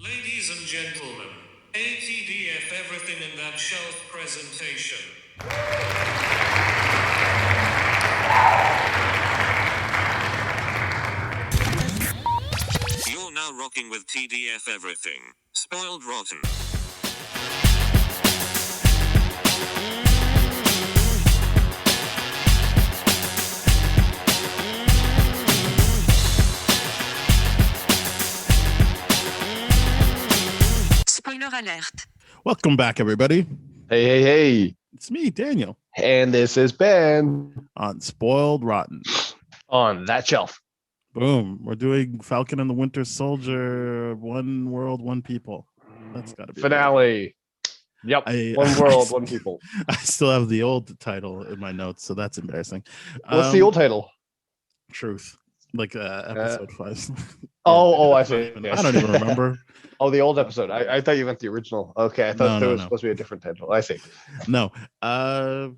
Ladies and gentlemen, ATDF everything in that shelf presentation. You're now rocking with TDF everything. Spoiled rotten. Spoiler alert. Welcome back, everybody. Hey. It's me, Daniel, And this is Ben on Spoiled Rotten. on that shelf. Boom. We're doing Falcon and the Winter Soldier, One World, One People. That's got to be Finale. Yep. One world, one people. I still have the old title in my notes, so that's embarrassing. What's the old title? Truth. Like episode 5. I see. I don't even remember. Oh, the old episode. I thought you meant the original. Okay, I thought there was supposed to be a different title. I see. No. All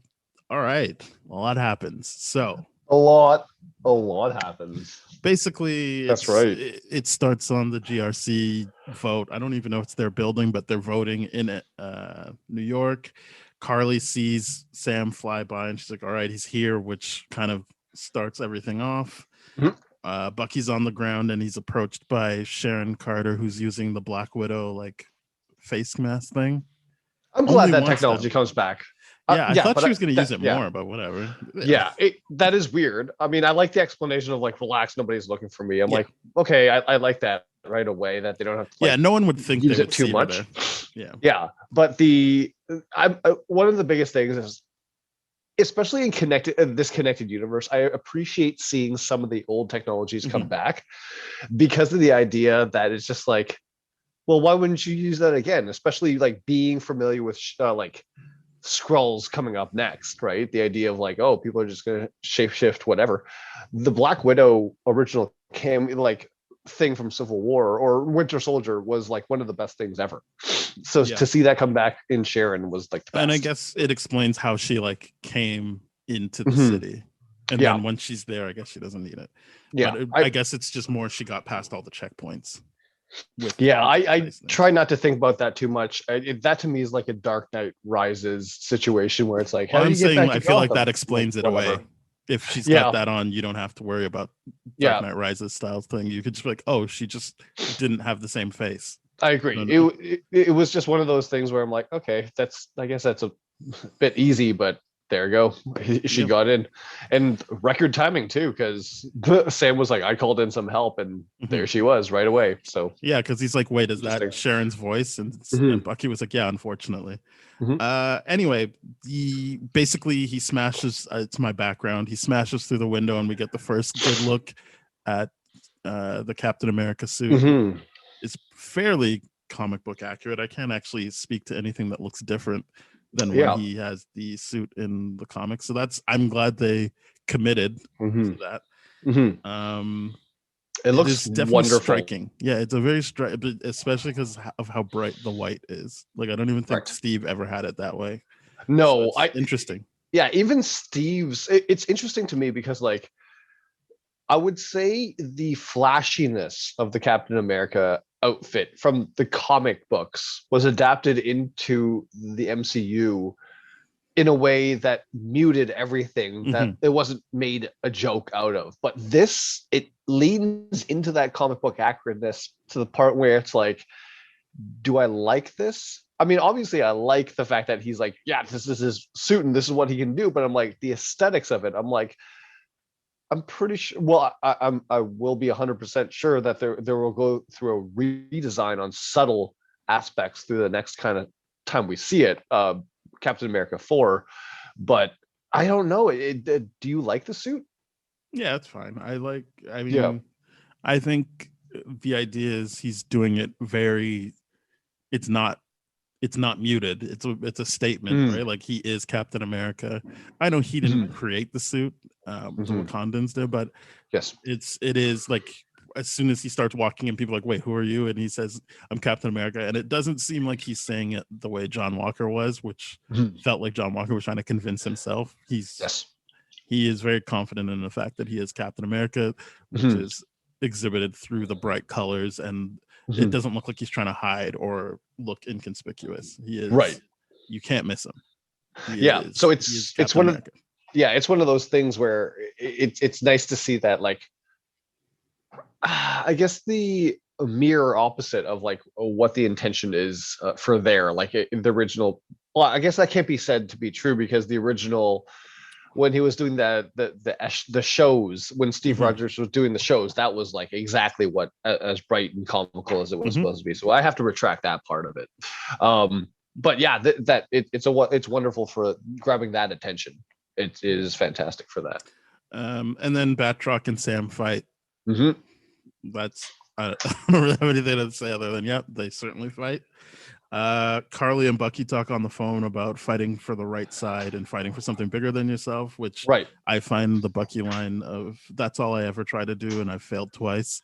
right. A lot happens. So a lot happens. Basically, that's right. It starts on the GRC vote. I don't even know if it's their building, but they're voting in New York. Carly sees Sam fly by, and she's like, "All right, he's here," which kind of starts everything off. Mm-hmm. Bucky's on the ground, and he's approached by Sharon Carter, who's using the Black Widow like face mask thing. I'm glad that technology comes back. Yeah, I thought she was going to use it more, but whatever. Yeah, that is weird. I mean, I like the explanation of like, relax, nobody's looking for me. I'm like, okay, I like that right away, that they don't have to. Like, no one would think use they it too much. Yeah. But one of the biggest things is, especially in this connected universe, I appreciate seeing some of the old technologies come back, because of the idea that it's just like, well, why wouldn't you use that again? Especially like being familiar with like Skrulls coming up next, right? The idea of like, oh, people are just gonna shapeshift, whatever. The Black Widow original thing from Civil War or Winter Soldier was like one of the best things ever. So to see that come back in Sharon was like the best. And I guess it explains how she like came into the city, and then when she's there, I guess she doesn't need it. But I guess it's just more she got past all the checkpoints. I try not to think about that too much. That to me is like a Dark Knight Rises situation where it's like, I feel like that explains it away. If she's got that on, you don't have to worry about Dark Knight Rises style thing. You could just be like, oh, she just didn't have the same face. I agree. It was just one of those things where I'm like, okay, I guess that's a bit easy, but there you go. She got in, and record timing too, because Sam was like, I called in some help, and there she was right away. So because he's like, wait, is that Sharon's voice? And Bucky was like, yeah, unfortunately. Anyway, he smashes. It's my background. He smashes through the window, and we get the first good look at the Captain America suit. It's fairly comic book accurate. I can't actually speak to anything that looks different than when he has the suit in the comics. So I'm glad they committed to that. It looks definitely wonderful. Striking. Yeah, it's a very striking, especially because of how bright the white is. Like, I don't even think Steve ever had it that way. No, so interesting. Yeah, even Steve's. It's interesting to me because, like, I would say the flashiness of the Captain America outfit from the comic books was adapted into the MCU in a way that muted everything, that it wasn't made a joke out of. But this, it leans into that comic book accurateness to the part where it's like, do I like this? I mean, obviously I like the fact that he's like, yeah, this is his suit and this is what he can do. But I'm like, the aesthetics of it, I'm like, I'm pretty sure. Well, I will be 100% sure that there will go through a redesign on subtle aspects through the next kind of time we see it, Captain America 4. But I don't know. Do you like the suit? Yeah, it's fine. I think the idea is he's doing it very. It's not muted. It's a statement, right? Like, he is Captain America. I know he didn't create the suit. The Wakandans did, but yes, it is like, as soon as he starts walking and people are like, wait, who are you? And he says, I'm Captain America. And it doesn't seem like he's saying it the way John Walker was, which felt like John Walker was trying to convince himself. He is very confident in the fact that he is Captain America, which is exhibited through the bright colors and it doesn't look like he's trying to hide or look inconspicuous. He is Right. You can't miss him. So it's one of it's one of those things where it's nice to see that, like, I guess the mirror opposite of like what the intention is for there, like the original. Well, I guess that can't be said to be true, because the original, when he was doing the shows, when Steve Rogers was doing the shows, that was like exactly what, as bright and comical as it was supposed to be. So I have to retract that part of it. But yeah, it's wonderful for grabbing that attention. It is fantastic for that. And then Batroc and Sam fight. That's I don't really have anything to say other than they certainly fight. Carly and Bucky talk on the phone about fighting for the right side and fighting for something bigger than yourself, which I find the Bucky line of "that's all I ever try to do and I failed twice."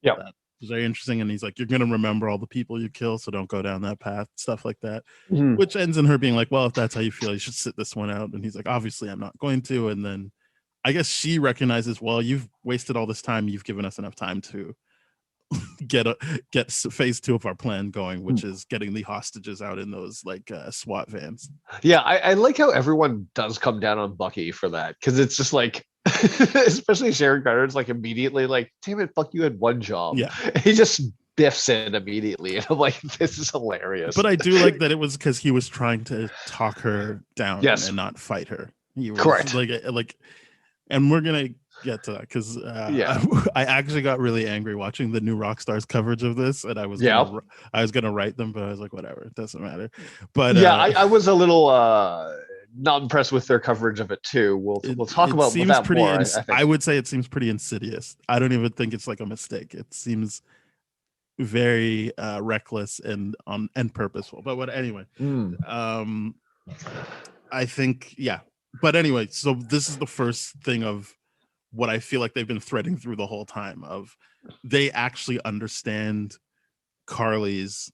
Yeah, that was very interesting. And he's like, "You're gonna remember all the people you kill, so don't go down that path." Stuff like that, which ends in her being like, "Well, if that's how you feel, you should sit this one out." And he's like, "Obviously, I'm not going to." And then I guess she recognizes, "Well, you've wasted all this time. You've given us enough time to get phase 2 of our plan going, which is getting the hostages out in those like SWAT vans." Yeah, I like how everyone does come down on Bucky for that, because it's just like, especially Sharon Carter's like immediately like, "Damn it, Buck, you had one job." Yeah, he just biffs it immediately, and I'm like, this is hilarious. But I do like that it was because he was trying to talk her down and not fight her. He was correct, like, and we're gonna get to that because I actually got really angry watching the New Rockstars coverage of this, and I was gonna write them, but I was like, whatever, it doesn't matter. But I was a little not impressed with their coverage of it too. We'll talk about that more. I would say it seems pretty insidious. I don't even think it's like a mistake. It seems very reckless and purposeful. But anyway, I think But anyway, so this is the first thing of what I feel like they've been threading through the whole time of they actually understand Carly's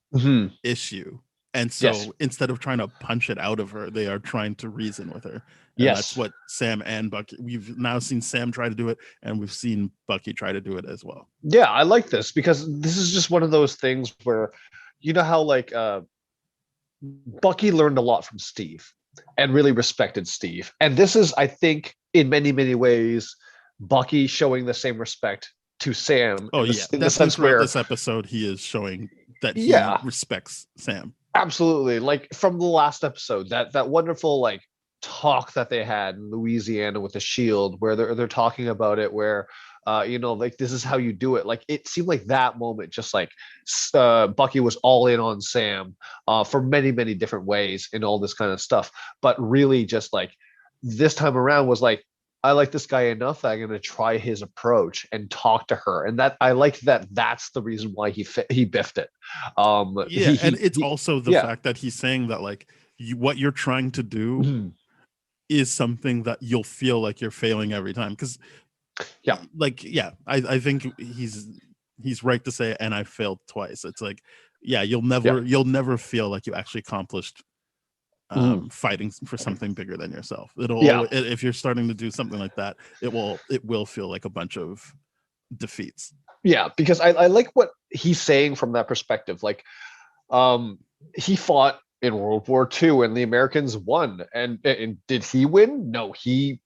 issue. And so instead of trying to punch it out of her, they are trying to reason with her. And that's what Sam and Bucky, we've now seen Sam try to do it, and we've seen Bucky try to do it as well. Yeah, I like this because this is just one of those things where, you know how like Bucky learned a lot from Steve and really respected Steve. And this is, I think, in many, many ways, Bucky showing the same respect to Sam. Oh, in the sense where this episode he is showing that he respects Sam. Absolutely. Like from the last episode, that wonderful like talk that they had in Louisiana with the Shield, where they're talking about it, where like this is how you do it. Like it seemed like that moment, just like Bucky was all in on Sam for many, many different ways in all this kind of stuff. But really just like this time around was like, I like this guy enough that I'm going to try his approach and talk to her. And that I like that's the reason why he biffed it. And it's also the fact that he's saying that like what you're trying to do is something that you'll feel like you're failing every time. Because I think he's right to say, and I failed twice. It's like, you'll never feel like you actually accomplished fighting for something bigger than yourself. If you're starting to do something like that, it will feel like a bunch of defeats. Yeah, because I like what he's saying from that perspective. Like, he fought in World War II and the Americans won. And did he win? No, he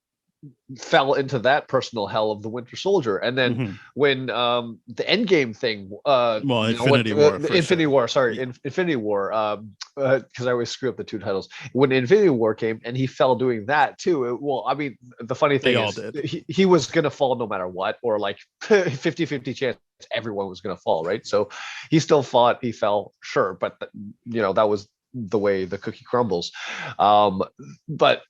fell into that personal hell of the Winter Soldier. And then when the Endgame thing, Infinity War, because I always screw up the two titles. When Infinity War came and he fell doing that too. The funny thing is he was going to fall no matter what, or like 50-50 chance everyone was going to fall, right? So he still fought, he fell, sure, but that was the way the cookie crumbles. But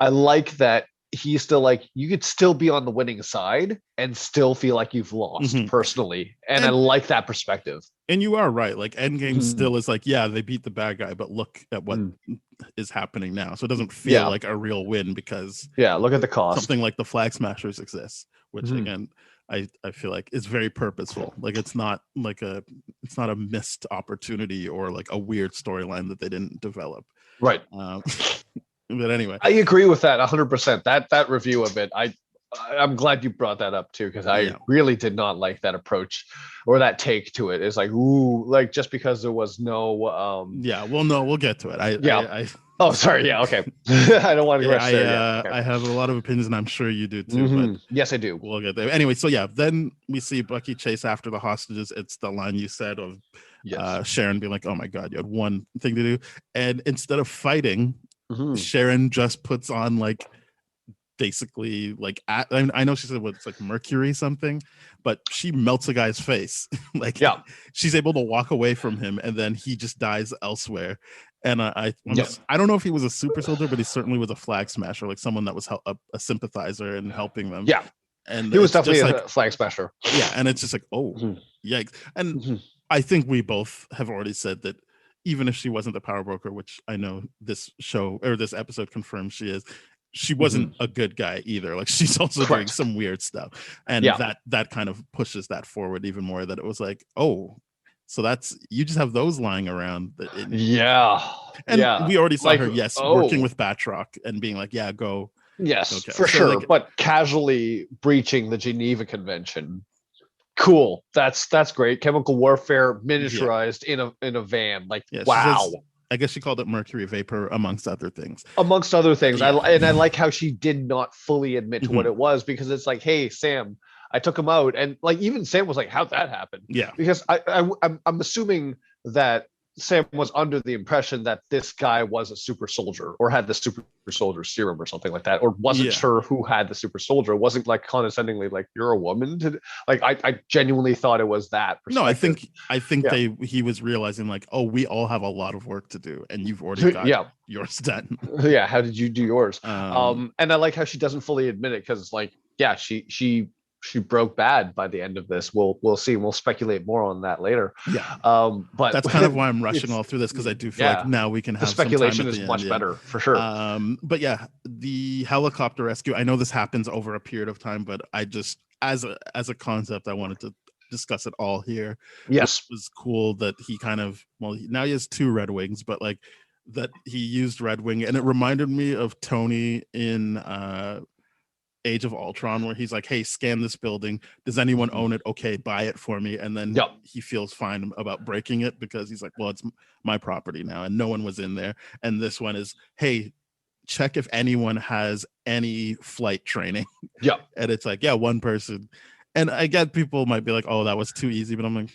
I like that he's still like, you could still be on the winning side and still feel like you've lost personally. And I like that perspective. And you are right. Like Endgame still is like, they beat the bad guy, but look at what is happening now. So it doesn't feel like a real win because look at the cost. Something like the Flag Smashers exists, which again, I feel like is very purposeful. Like it's not a missed opportunity or like a weird storyline that they didn't develop. Right. But anyway, I agree with that 100%. That review of it, I'm glad you brought that up too, because I Yeah. really did not like that approach or that take to it. It's like, ooh, like just because there was no Yeah, well, no, we'll get to it. yeah. I Oh, sorry. Yeah, okay. I don't want to yeah, rush there. Yeah. Okay. I have a lot of opinions, and I'm sure you do too. But Yes, I do. we'll get there. Anyway, so yeah, then we see Bucky chase after the hostages. It's the line you said of Yes. Sharon being like, "Oh my God, you had one thing to do," and instead of fighting, Mhm. Sharon just puts on like basically like I know she said what's like mercury something, but she melts a guy's face. Like Yeah. she's able to walk away from him, and then he just dies elsewhere. And Yep. I don't know if he was a super soldier, but he certainly was a flag smasher, like someone that was a sympathizer and helping them. Yeah. And He was it's just definitely like a flag smasher. yeah, and it's just like, oh, Mhm. yikes. And Mhm. I think we both have already said that even if she wasn't the power broker, which I know this show or this episode confirms she is, she wasn't a good guy either. Like she's also doing Correct. some weird stuff. And Yeah. that kind of pushes that forward even more, that it was like, oh, so that's you just have those lying around Yeah. and Yeah. we already saw Like, her, yes, working oh, with Batroc and being like, yeah, go. yes, Okay. for So sure. like But casually breaching the Geneva Convention. Cool. That's great. Chemical warfare yeah. miniaturized in a van. Like, Yeah, she wow. says, I guess she called it mercury vapor amongst other things. Amongst other things. Yeah. I like how she did not fully admit to what Mhm. it was, because it's like, hey, Sam, I took him out. And like even Sam was like, how'd that happen? Yeah. Because I'm assuming that Sam was under the impression that this guy was a super soldier or had the super soldier serum or something like that, or wasn't Yeah. sure who had the super soldier. It wasn't like condescendingly like, you're a woman to like, I genuinely thought it was that No, perspective. I think Yeah. he was realizing like, oh, we all have a lot of work to do, and you've already got Yeah. yours done. Yeah, how did you do yours? Um, And I like how she doesn't fully admit it, because it's like, yeah, she broke bad by the end of this. We'll see. We'll speculate more on that later. yeah, But that's kind of why I'm rushing it's- all through this, because I do feel yeah, like now we can the have some time speculation at is the much end, better for sure. But yeah, the helicopter rescue. I know this happens over a period of time, but I just as a concept, I wanted to discuss it all here. Yes. It was cool that he kind of now he has two Red Wings, but like that he used Red Wing, and it reminded me of Tony in Age of Ultron, where he's like, hey, scan this building, does anyone own it? Okay, buy it for me. And then Yep. he feels fine about breaking it, because he's like, well, it's my property now and no one was in there. And this one is, hey, check if anyone has any flight training. Yeah. And it's like, yeah, one person. And I get people might be like, oh, that was too easy, but I'm like,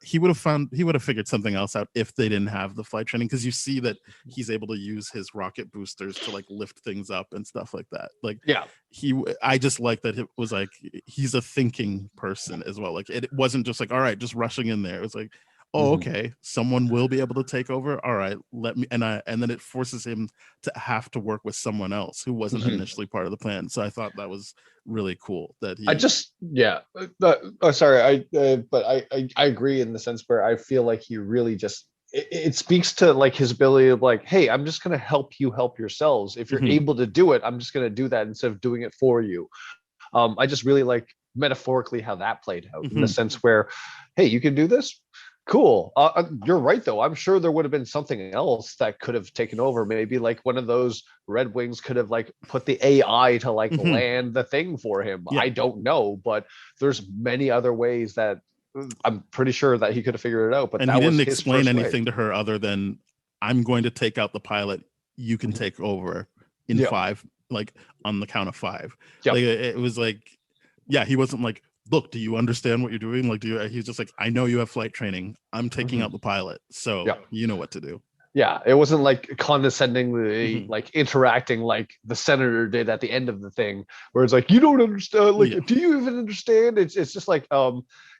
he would have figured something else out if they didn't have the flight training, because you see that he's able to use his rocket boosters to like lift things up and stuff like that. Like, yeah, I just like that it was like he's a thinking person as well. Like it wasn't just like, all right, just rushing in there. It was like, oh, okay, someone will be able to take over. All right, let me. And then it forces him to have to work with someone else who wasn't initially part of the plan. So I thought that was really cool that he. Sorry, I agree in the sense where I feel like he really just it speaks to like his ability of like, hey, I'm just going to help you help yourselves. If you're able to do it, I'm just going to do that instead of doing it for you. I just really like metaphorically how that played out in the sense where, hey, you can do this. Cool. You're right, though. I'm sure there would have been something else that could have taken over. Maybe like one of those Red Wings could have like put the AI to like land the thing for him. Yeah. I don't know, but there's many other ways that I'm pretty sure that he could have figured it out. But and that he didn't was explain anything to her other than, I'm going to take out the pilot. You can take over in 5, like on the count of 5. Like it was like, yeah, he wasn't like, look, do you understand what you're doing? Like, he's just like, I know you have flight training. I'm taking out the pilot. So you know what to do. Yeah. It wasn't like condescendingly like interacting like the senator did at the end of the thing, where it's like, you don't understand. Like, do you even understand? It's just like,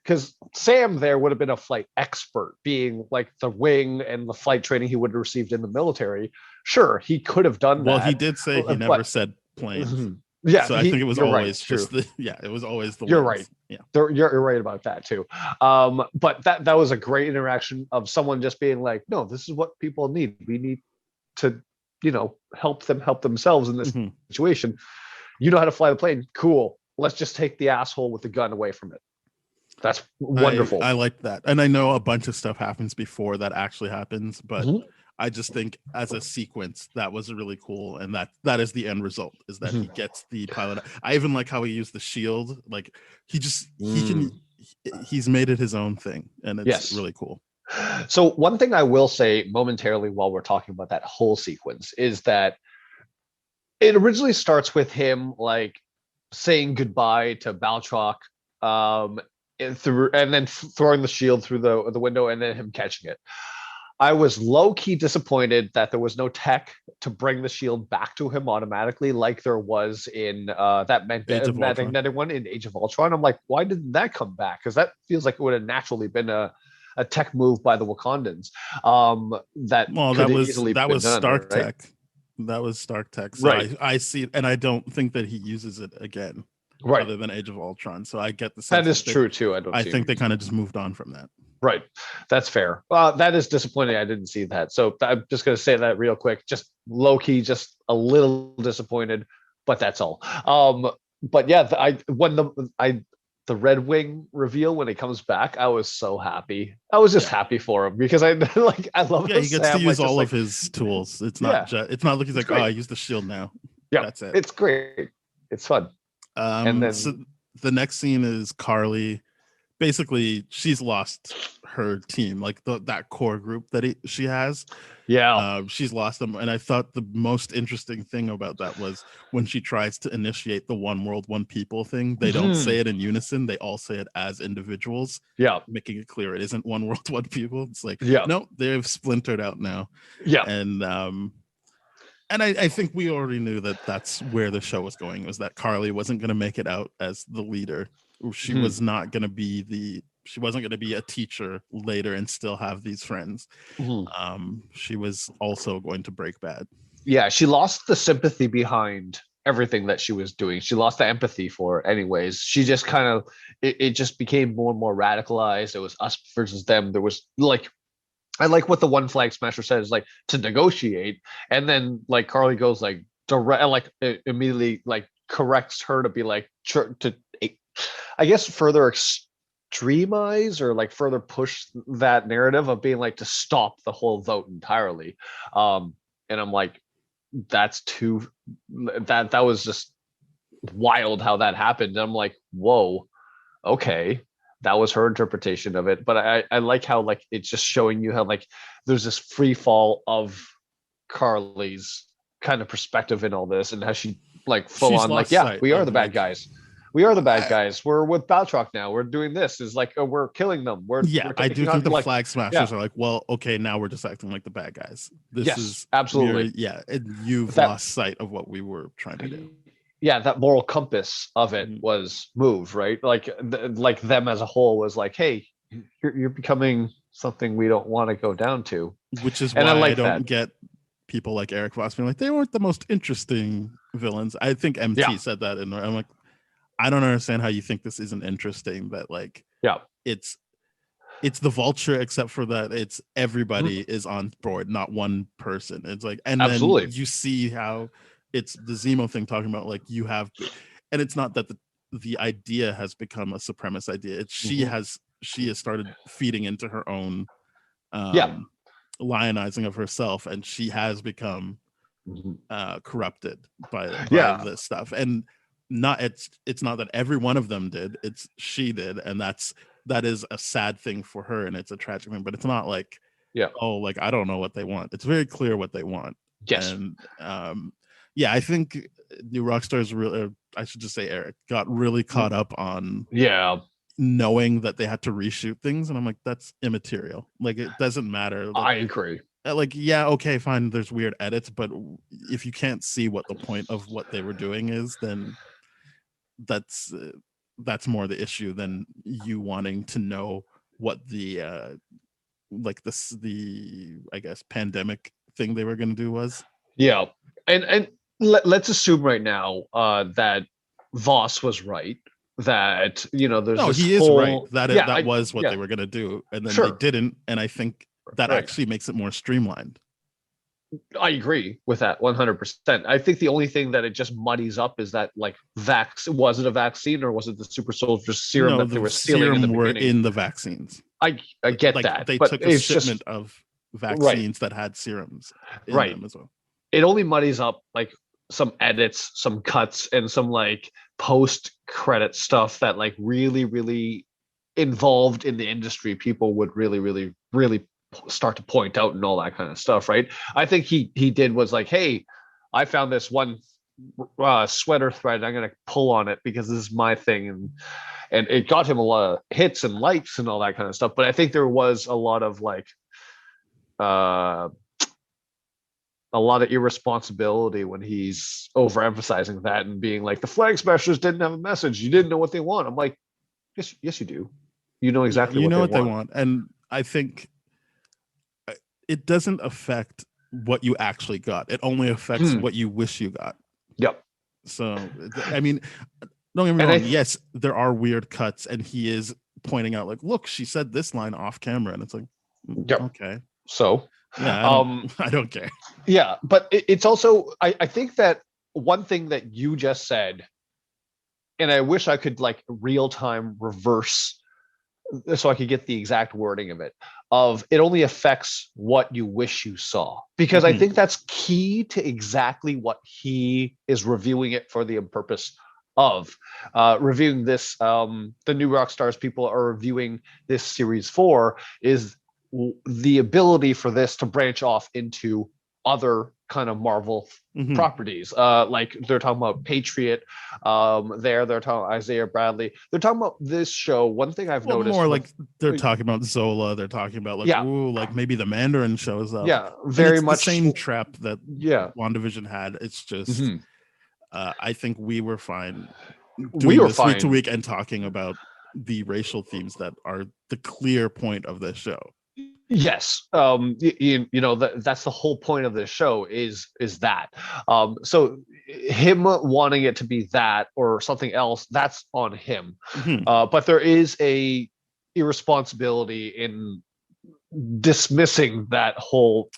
because Sam there would have been a flight expert, being like the wing and the flight training he would have received in the military. Sure, he could have done that. Well, he did say he never said planes. Yeah, so I think it was always just it was always the you're wings. right. Yeah, you're right about that too. But that was a great interaction of someone just being like, no, this is what people need. We need to, help them help themselves in this situation. You know how to fly the plane. Cool. Let's just take the asshole with the gun away from it. That's wonderful. I like that. And I know a bunch of stuff happens before that actually happens, but I just think as a sequence that was really cool, and that is the end result, is that he gets the pilot. I even like how he used the shield. Like he's made it his own thing, and it's really cool. So one thing I will say momentarily while we're talking about that whole sequence is that it originally starts with him like saying goodbye to Baltrock, and then throwing the shield through the window, and then him catching it. I was low-key disappointed that there was no tech to bring the shield back to him automatically, like there was in that magnetic one in Age of Ultron. I'm like, why didn't that come back? Because that feels like it would have naturally been a tech move by the Wakandans. That was Stark right? tech. That was Stark tech. So right. I see it, and I don't think that he uses it again, right, other than Age of Ultron. So I get the sense that is true too. I think they kind of just moved on from that. Right. That's fair. That is disappointing. I didn't see that. So I'm just going to say that real quick. Just low key, just a little disappointed, but that's all. But yeah, when the Red Wing reveal when he comes back, I was so happy. I was just happy for him because I love. Yeah, he gets to use all of his tools. It's not it's not like he's like, oh, I use the shield now. Yeah, that's it. It's great. It's fun. And then so the next scene is Carly. Basically, she's lost her team, like that core group that she has. Yeah, she's lost them. And I thought the most interesting thing about that was when she tries to initiate the one world, one people thing. They don't say it in unison. They all say it as individuals. Yeah, making it clear it isn't one world, one people. It's like, no, they've splintered out now. Yeah, and I think we already knew that that's where the show was going. Was that Carly wasn't going to make it out as the leader. She was not going to be she wasn't going to be a teacher later and still have these friends. She was also going to break bad. Yeah, she lost the sympathy behind everything that she was doing. She lost the empathy for it anyways. She just kind of, it just became more and more radicalized. It was us versus them. There was like, I like what the One Flag Smasher says, like to negotiate. And then like Carly goes like direct, like immediately like corrects her to be like, to I guess further extremize or like further push that narrative of being like to stop the whole vote entirely. And I'm like, that's too, that was just wild how that happened. And I'm like, whoa, okay, that was her interpretation of it. But I like how like it's just showing you how like there's this free fall of Carly's kind of perspective in all this, and how she like full on like, yeah, we are the bad guys. We are the bad guys. We're with Baltrock now. We're doing this. Is like we're killing them. We're I do think the Flag Smashers are like, well, okay, now we're just acting like the bad guys. This is absolutely you've lost sight of what we were trying to do. Yeah, that moral compass of it was moved, right? Like like them as a whole was like, hey, you're becoming something we don't want to go down to. Which is why I don't get people like Eric Voss being like, they weren't the most interesting villains. I think MT said that, and I'm like, I don't understand how you think this isn't interesting. That like, it's the Vulture, except for that it's everybody is on board, not one person. It's like, and then you see how it's the Zemo thing talking about like you have, and it's not that the idea has become a supremacist idea. It's she has started feeding into her own lionizing of herself, and she has become corrupted by this stuff. And it's not that every one of them did, it's she did, and that is a sad thing for her, and it's a tragic thing, but it's not like oh, like I don't know what they want. It's very clear what they want. And I think New Rockstars really, I should just say Eric got really caught up on knowing that they had to reshoot things, and I'm like, that's immaterial. Like it doesn't matter. Like, I agree. Like, yeah, okay, fine, there's weird edits, but if you can't see what the point of what they were doing is, then that's more the issue than you wanting to know what the I guess pandemic thing they were going to do was. Yeah, and let's assume right now that Voss was right. That there's he is right. That was what they were going to do, and then they didn't. And I think that actually makes it more streamlined. I agree with that 100%. I think the only thing that it just muddies up is that like was it a vaccine or was it the super soldier serum that they were stealing in the beginning? In the vaccines. I get like, that. They took a shipment of vaccines that had serums in Right. them as well. It only muddies up like some edits, some cuts, and some like post credit stuff that like really, really involved in the industry people would really, really, really start to point out and all that kind of stuff, right? I think he did was like, hey, I found this one sweater thread. I'm gonna pull on it because this is my thing, and it got him a lot of hits and likes and all that kind of stuff. But I think there was a lot of like a lot of irresponsibility when he's overemphasizing that and being like, the Flag Smashers didn't have a message. You didn't know what they want. I'm like, yes, you do. You know exactly what they want. And I think it doesn't affect what you actually got. It only affects what you wish you got. Yep. So, I mean, don't get me wrong. Yes, there are weird cuts, and he is pointing out, like, look, she said this line off camera, and it's like, okay. So, yeah, I don't care. Yeah, but it's also, I think that one thing that you just said, and I wish I could like real time reverse so I could get the exact wording of it only affects what you wish you saw, because I think that's key to exactly what he is reviewing it for the purpose of reviewing this. The New Rockstars people are reviewing this series for is the ability for this to branch off into other kind of Marvel properties. Like they're talking about Patriot. They're talking about Isaiah Bradley. They're talking about this show. One thing I've noticed more like they're talking about Zola. They're talking about like, ooh, like maybe the Mandarin shows up. Yeah, very much the same trap that WandaVision had. It's just I think we were fine doing this week to week and talking about the racial themes that are the clear point of this show. Yes, you know that's the whole point of this show is that. So him wanting it to be that or something else, that's on him. But there is a irresponsibility in dismissing that whole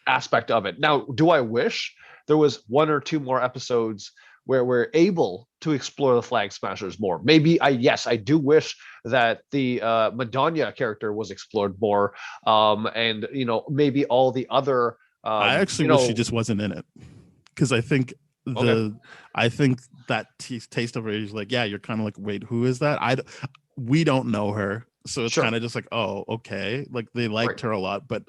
aspect of it. Now, do I wish there was one or two more episodes where we're able to explore the Flag Smashers more? Maybe I do wish that the Madonna character was explored more, and you know, maybe all the other I actually wish she just wasn't in it, because I think that taste of her is like, yeah, you're kind of like, wait, who is that? We don't know her, so it's kind of just like, oh, okay, like they liked her a lot, but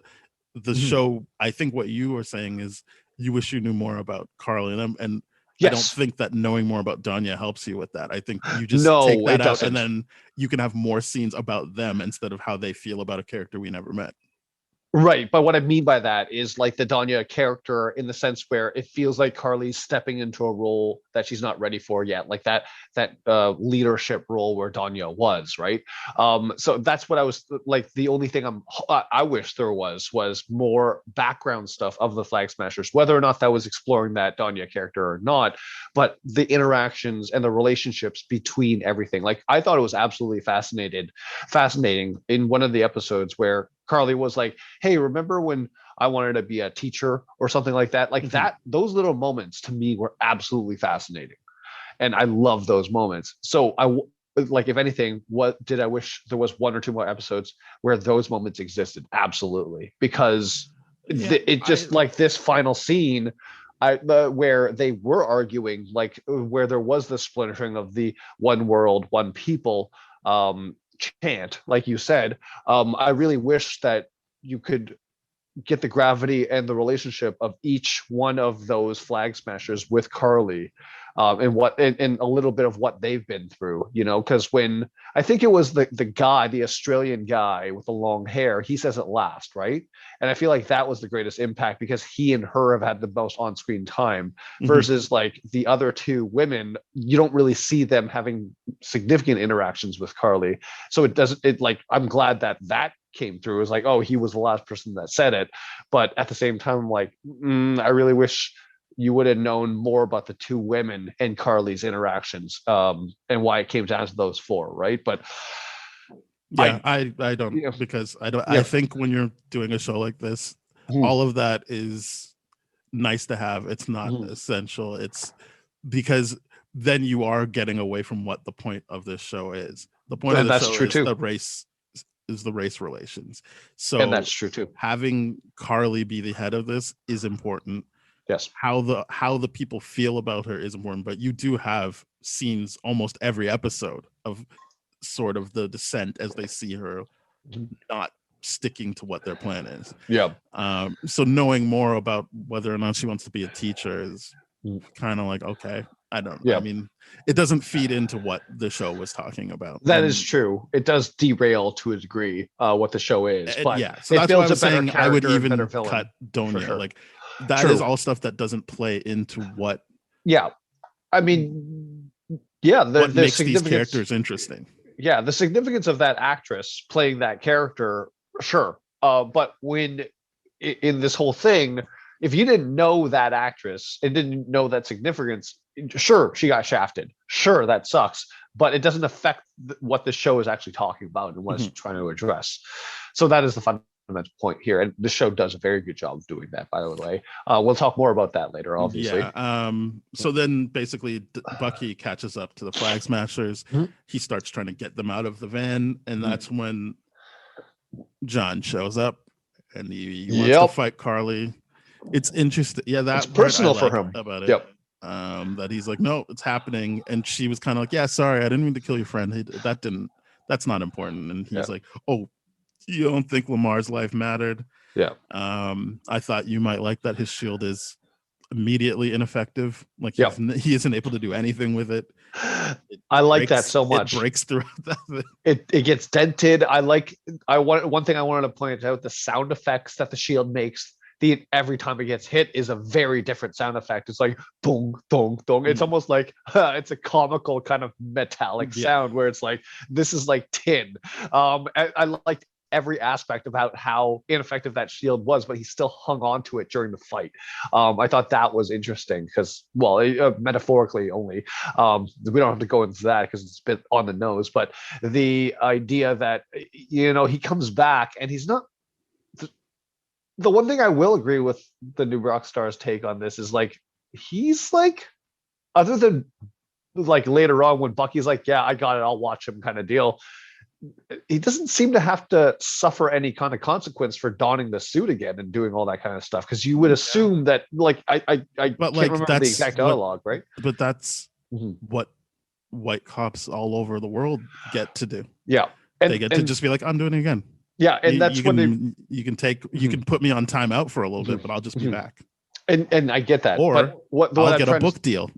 the show, I think what you were saying is you wish you knew more about Carly and I don't think that knowing more about Danya helps you with that. I think you just take that out and then you can have more scenes about them instead of how they feel about a character we never met. Right. But what I mean by that is like the Danya character in the sense where it feels like Carly's stepping into a role that she's not ready for yet, like that leadership role where Danya was, right? So that's what I was like. The only thing I wish there was more background stuff of the Flag Smashers, whether or not that was exploring that Danya character or not, but the interactions and the relationships between everything. Like I thought it was absolutely fascinating in one of the episodes where Carly was like, hey, remember when I wanted to be a teacher or something like that? Like that, those little moments to me were absolutely fascinating. And I love those moments. So like, if anything, what did I wish there was one or two more episodes where those moments existed? Absolutely. Because like this final scene, where they were arguing, like where there was the splintering of the one world, one people, chant, like you said, I really wish that you could get the gravity and the relationship of each one of those Flag Smashers with Carly, and a little bit of what they've been through, you know, because when I think it was the guy, the Australian guy with the long hair, he says it last, right? And I feel like that was the greatest impact because he and her have had the most on-screen time versus like the other two women, you don't really see them having significant interactions with Carly. So I'm glad that came through. It was like, oh, he was the last person that said it. But at the same time, I'm like, I really wish you would have known more about the two women and Carly's interactions, and why it came down to those four, right? But I don't, because I don't. I think when you're doing a show like this, all of that is nice to have. It's not essential. It's because then you are getting away from what the point of this show is. The point of the show is the race is the race relations. So And that's true too. having Carly be the head of this is important. Yes. How the people feel about her is important, but you do have scenes almost every episode of sort of the descent as they see her not sticking to what their plan is. Yeah. So knowing more about whether or not she wants to be a teacher is kind of like, okay, I mean, it doesn't feed into what the show was talking about. That is true. It does derail to a degree what the show is, but so that's why I was saying I would even cut Donia. Sure. Like that is all stuff that doesn't play into what. Yeah, I mean, yeah, what makes these characters interesting. Yeah, the significance of that actress playing that character, sure. But when in this whole thing, if you didn't know that actress and didn't know that significance, sure, she got shafted. Sure, that sucks, but it doesn't affect what the show is actually talking about and what it's trying to address. So that is the fundamental point here, and the show does a very good job of doing that, by the way. We'll talk more about that later, obviously. So then basically Bucky catches up to the Flag Smashers. He starts trying to get them out of the van, and that's when John shows up and he wants to fight Carly. It's interesting. Yeah, that's personal for him about it. That he's like, no, it's happening. And she was kind of like, yeah, sorry, I didn't mean to kill your friend. That's not important. And he's like, oh, you don't think Lamar's life mattered? Yeah. I thought you might like that his shield is immediately ineffective. Like he isn't able to do anything with it. I like that so much. It breaks throughout that. It gets dented. One thing I wanted to point out, the sound effects that the shield makes. Every time it gets hit is a very different sound effect. It's like dong, dong, dong. It's almost like it's a comical kind of metallic sound where it's like, this is like tin. I liked every aspect about how ineffective that shield was, but he still hung on to it during the fight. I thought that was interesting because, metaphorically only. We don't have to go into that because it's a bit on the nose, but the idea that, he comes back and he's not. The one thing I will agree with the New Rockstar's take on this is like, he's like, other than like later on when Bucky's like, yeah, I got it, I'll watch him kind of deal. He doesn't seem to have to suffer any kind of consequence for donning the suit again and doing all that kind of stuff. Cause you would assume that like, I can't remember the exact dialogue, right? But that's what white cops all over the world get to do. Yeah. They get to just be like, I'm doing it again. Yeah, and that's when you can put me on timeout for a little bit, but I'll just be back. And I get that. Or but I'll get a book deal.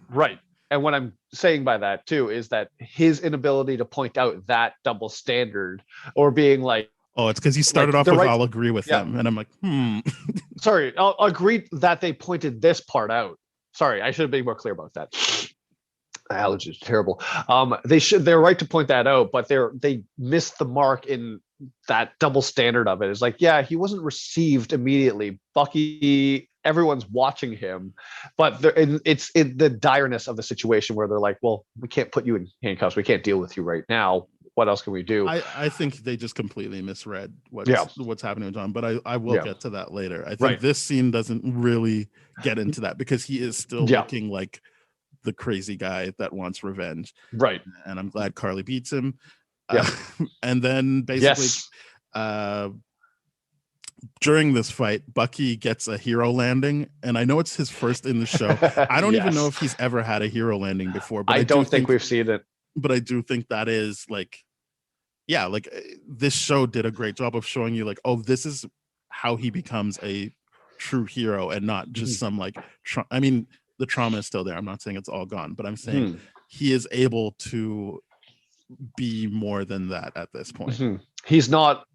Right. And what I'm saying by that too is that his inability to point out that double standard or being like, oh, it's because he started off with I'll agree with them, and I'm like, Sorry, I'll agree that they pointed this part out. Sorry, I should have been more clear about that. Allergies are terrible. They're right to point that out, but they missed the mark in that double standard of it. Is like, yeah, he wasn't received immediately. Bucky, everyone's watching him, but it's in the direness of the situation where they're like, well, we can't put you in handcuffs. We can't deal with you right now. What else can we do? I think they just completely misread what's happening with John, but I will get to that later. I think this scene doesn't really get into that because he is still looking like the crazy guy that wants revenge. Right. And I'm glad Carly beats him. And then basically during this fight, Bucky gets a hero landing, and I know it's his first in the show. I don't even know if he's ever had a hero landing before, but I don't think we've seen it. But I do think that is like, this show did a great job of showing you like, oh, this is how he becomes a true hero and not just some like I mean, the trauma is still there. I'm not saying it's all gone, but I'm saying he is able to be more than that at this point. He's not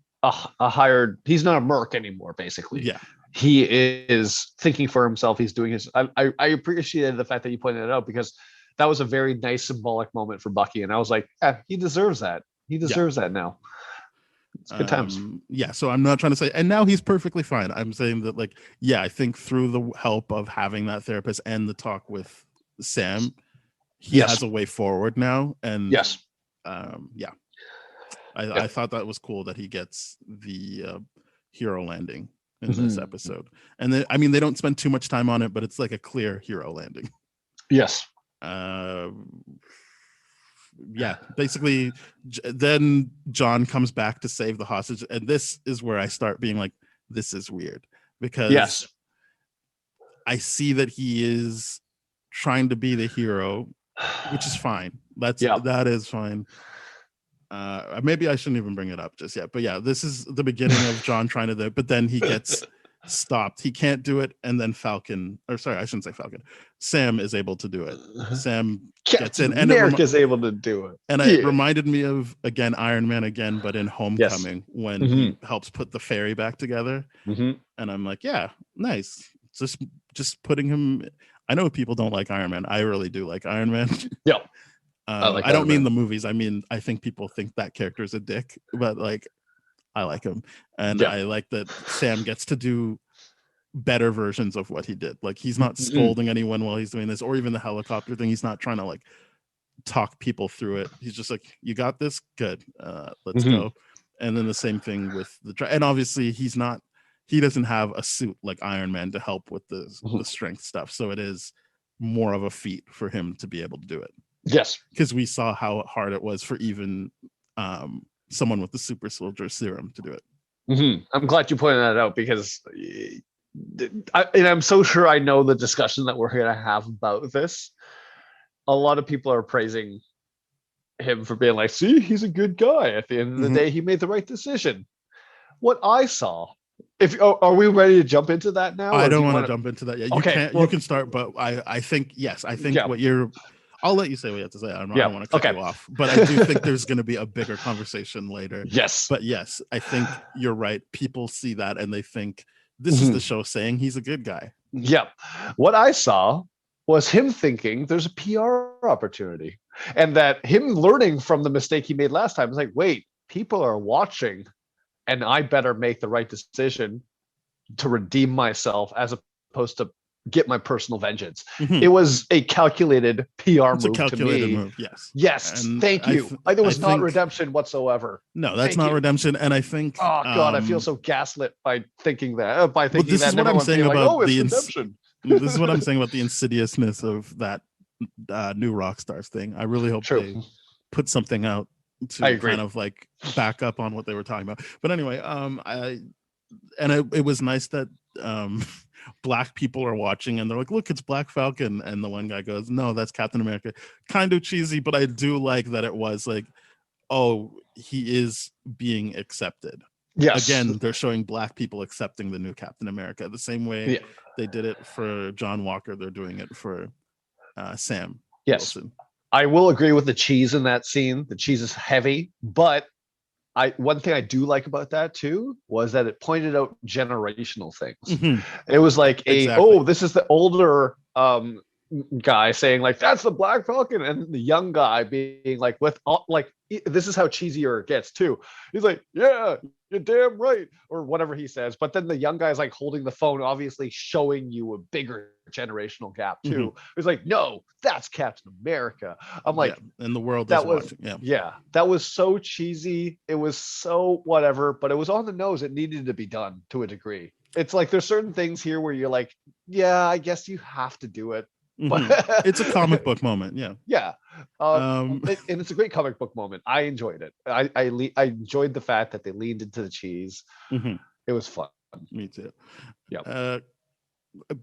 he's not a merc anymore, basically. Yeah. He is thinking for himself. He's doing his, I appreciated the fact that you pointed it out because that was a very nice symbolic moment for Bucky. And I was like, he deserves that. He deserves that now. It's good times. So I'm not trying to say, and now he's perfectly fine. I'm saying that like, I think through the help of having that therapist and the talk with Sam, he has a way forward now. And I thought that was cool that he gets the hero landing in this episode. And they don't spend too much time on it, but it's like a clear hero landing. Yes. yeah, basically, then John comes back to save the hostage, and this is where I start being like, this is weird, because I see that he is trying to be the hero, which is fine. That is fine. Maybe I shouldn't even bring it up just yet, but yeah, this is the beginning of John trying to do it, but then he gets stopped. He can't do it, and then Falcon, or sorry, I shouldn't say Falcon. Sam is able to do it. Sam gets in, and America's able to do it. And it reminded me of, again, Iron Man again, but in Homecoming, when he helps put the ferry back together. And I'm like, yeah, nice. Just putting him. I know people don't like Iron Man. I really do like Iron Man. Yeah. I don't mean the movies. I mean, I think people think that character is a dick, but like, I like him, and I like that Sam gets to do better versions of what he did. Like, he's not scolding anyone while he's doing this, or even the helicopter thing. He's not trying to like talk people through it. He's just like, you got this, good, let's go. And then the same thing with and obviously he doesn't have a suit like Iron Man to help with the strength stuff, so it is more of a feat for him to be able to do it. Yes, because we saw how hard it was for even someone with the super soldier serum to do it. I'm glad you pointed that out, because I'm so sure I know the discussion that we're going to have about this. A lot of people are praising him for being like, see, he's a good guy. At the end of the day, he made the right decision. What I saw, are we ready to jump into that now? I don't want to jump into that yet. You can start, but I think what you're. I'll let you say what you have to say. I don't want to cut you off, but I do think there's going to be a bigger conversation later. Yes. But yes, I think you're right. People see that and they think this is the show saying he's a good guy. Yeah. What I saw was him thinking there's a PR opportunity, and that him learning from the mistake he made last time is like, wait, people are watching, and I better make the right decision to redeem myself as opposed to get my personal vengeance. It was a calculated PR move to me. Yes. And thank you. There was not redemption whatsoever. No, that's not redemption. And I think, oh God, I feel so gaslit by thinking that. This is what I'm saying about redemption. This is what I'm saying about the insidiousness of that new Rockstars thing. I really hope they put something out to kind of like back up on what they were talking about. But anyway, it was nice that Black people are watching and they're like, look, it's Black Falcon, and the one guy goes, no, that's Captain America. Kind of cheesy, but I do like that it was like, oh, he is being accepted. Yes. Again, they're showing Black people accepting the new Captain America the same way they did it for John Walker. They're doing it for Sam Wilson. I will agree with the cheese in that scene. The cheese is heavy, but one thing I do like about that too was that it pointed out generational things. It was like this is the older guy saying like, that's the Black Falcon, and the young guy being like, this is how cheesier it gets too. He's like, yeah, you're damn right, or whatever he says. But then the young guy's like holding the phone, obviously showing you a bigger generational gap too. He's like, no, that's Captain America. I'm like, and the world that is was watching. That was so cheesy. It was so whatever, but it was on the nose. It needed to be done to a degree. It's like there's certain things here where you're like, yeah, I guess you have to do it. But it's a comic book moment. And it's a great comic book moment. I enjoyed it. I enjoyed the fact that they leaned into the cheese. It was fun. Me too.